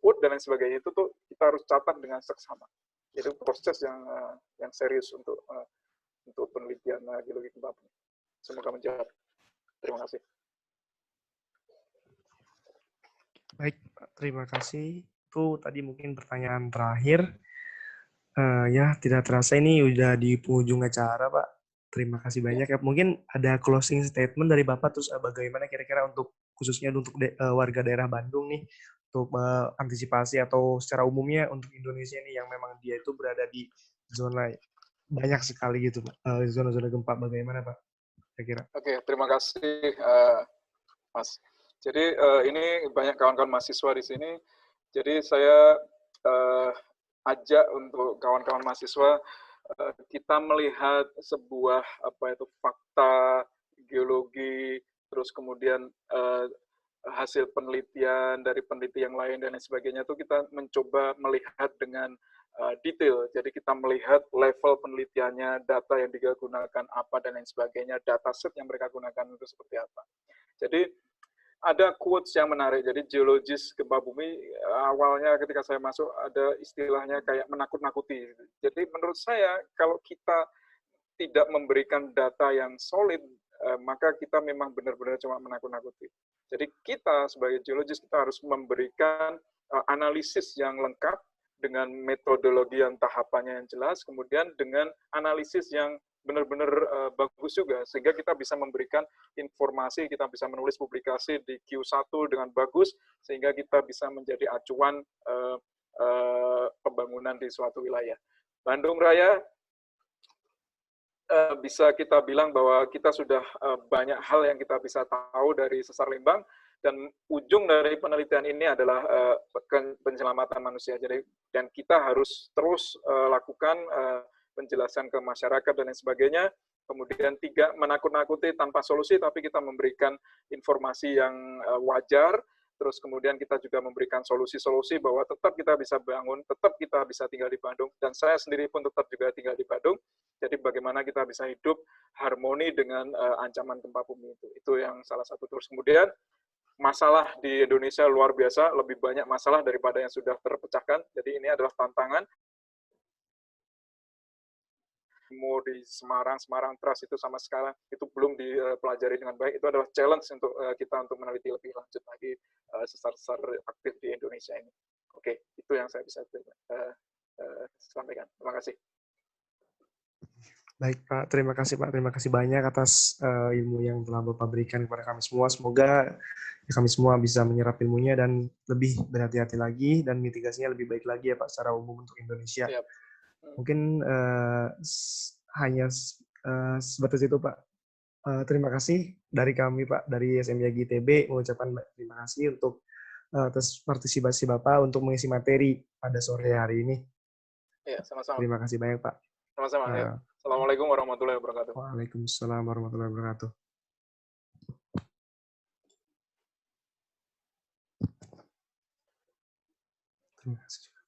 wood dan lain sebagainya, itu tuh kita harus catat dengan seksama. Jadi proses yang serius untuk penelitian geologi gempa bumi. Semoga menjawab. Terima kasih. Baik, terima kasih. Itu tadi mungkin pertanyaan terakhir. Ya, tidak terasa ini udah di penghujung acara, Pak. Terima kasih banyak ya. Mungkin ada closing statement dari Bapak, terus bagaimana kira-kira untuk khususnya untuk warga daerah Bandung nih, untuk antisipasi atau secara umumnya untuk Indonesia nih yang memang dia itu berada di zona banyak sekali gitu, zona-zona gempa. Bagaimana, Pak? Kira-kira. Oke, terima kasih, Mas. Jadi ini banyak kawan-kawan mahasiswa di sini. Jadi saya ajak untuk kawan-kawan mahasiswa kita melihat sebuah fakta geologi, terus kemudian hasil penelitian dari peneliti yang lain dan lain sebagainya, itu kita mencoba melihat dengan detail. Jadi kita melihat level penelitiannya, data yang digunakan apa dan lain sebagainya, dataset yang mereka gunakan itu seperti apa. Jadi ada quotes yang menarik. Jadi geologis gempa bumi awalnya ketika saya masuk ada istilahnya kayak menakut-nakuti. Jadi menurut saya kalau kita tidak memberikan data yang solid, maka kita memang benar-benar cuma menakut-nakuti. Jadi kita sebagai geologis kita harus memberikan analisis yang lengkap dengan metodologi yang tahapannya yang jelas, kemudian dengan analisis yang benar-benar bagus juga, sehingga kita bisa memberikan informasi, kita bisa menulis publikasi di Q1 dengan bagus, sehingga kita bisa menjadi acuan pembangunan di suatu wilayah. Bandung Raya bisa kita bilang bahwa kita sudah banyak hal yang kita bisa tahu dari sesar Lembang, dan ujung dari penelitian ini adalah penyelamatan manusia. Jadi dan kita harus terus lakukan penjelasan ke masyarakat dan lain sebagainya. Kemudian 3, menakut-nakuti tanpa solusi, tapi kita memberikan informasi yang wajar. Terus kemudian kita juga memberikan solusi-solusi bahwa tetap kita bisa bangun, tetap kita bisa tinggal di Bandung, dan saya sendiri pun tetap juga tinggal di Bandung. Jadi bagaimana kita bisa hidup harmoni dengan ancaman gempa bumi itu yang salah satu. Terus kemudian masalah di Indonesia luar biasa, lebih banyak masalah daripada yang sudah terpecahkan. Jadi ini adalah tantangan. Mau di Semarang Trust itu sama sekarang itu belum dipelajari dengan baik. Itu adalah challenge untuk kita untuk meneliti lebih lanjut lagi sesar-sesar aktif di Indonesia ini. Oke, itu yang saya bisa sampaikan. Terima kasih. Baik Pak, terima kasih Pak. Terima kasih banyak atas ilmu yang telah Bapak berikan kepada kami semua. Semoga kami semua bisa menyerap ilmunya dan lebih berhati-hati lagi dan mitigasinya lebih baik lagi ya Pak secara umum untuk Indonesia. Siap. Mungkin hanya sebatas itu Pak. Terima kasih dari kami Pak, dari SMIA ITB mengucapkan terima kasih untuk atas partisipasi Bapak untuk mengisi materi pada sore hari ini. Ya, sama-sama. Terima kasih banyak Pak. Sama-sama. Assalamualaikum warahmatullahi wabarakatuh. Waalaikumsalam warahmatullahi wabarakatuh. Terima kasih.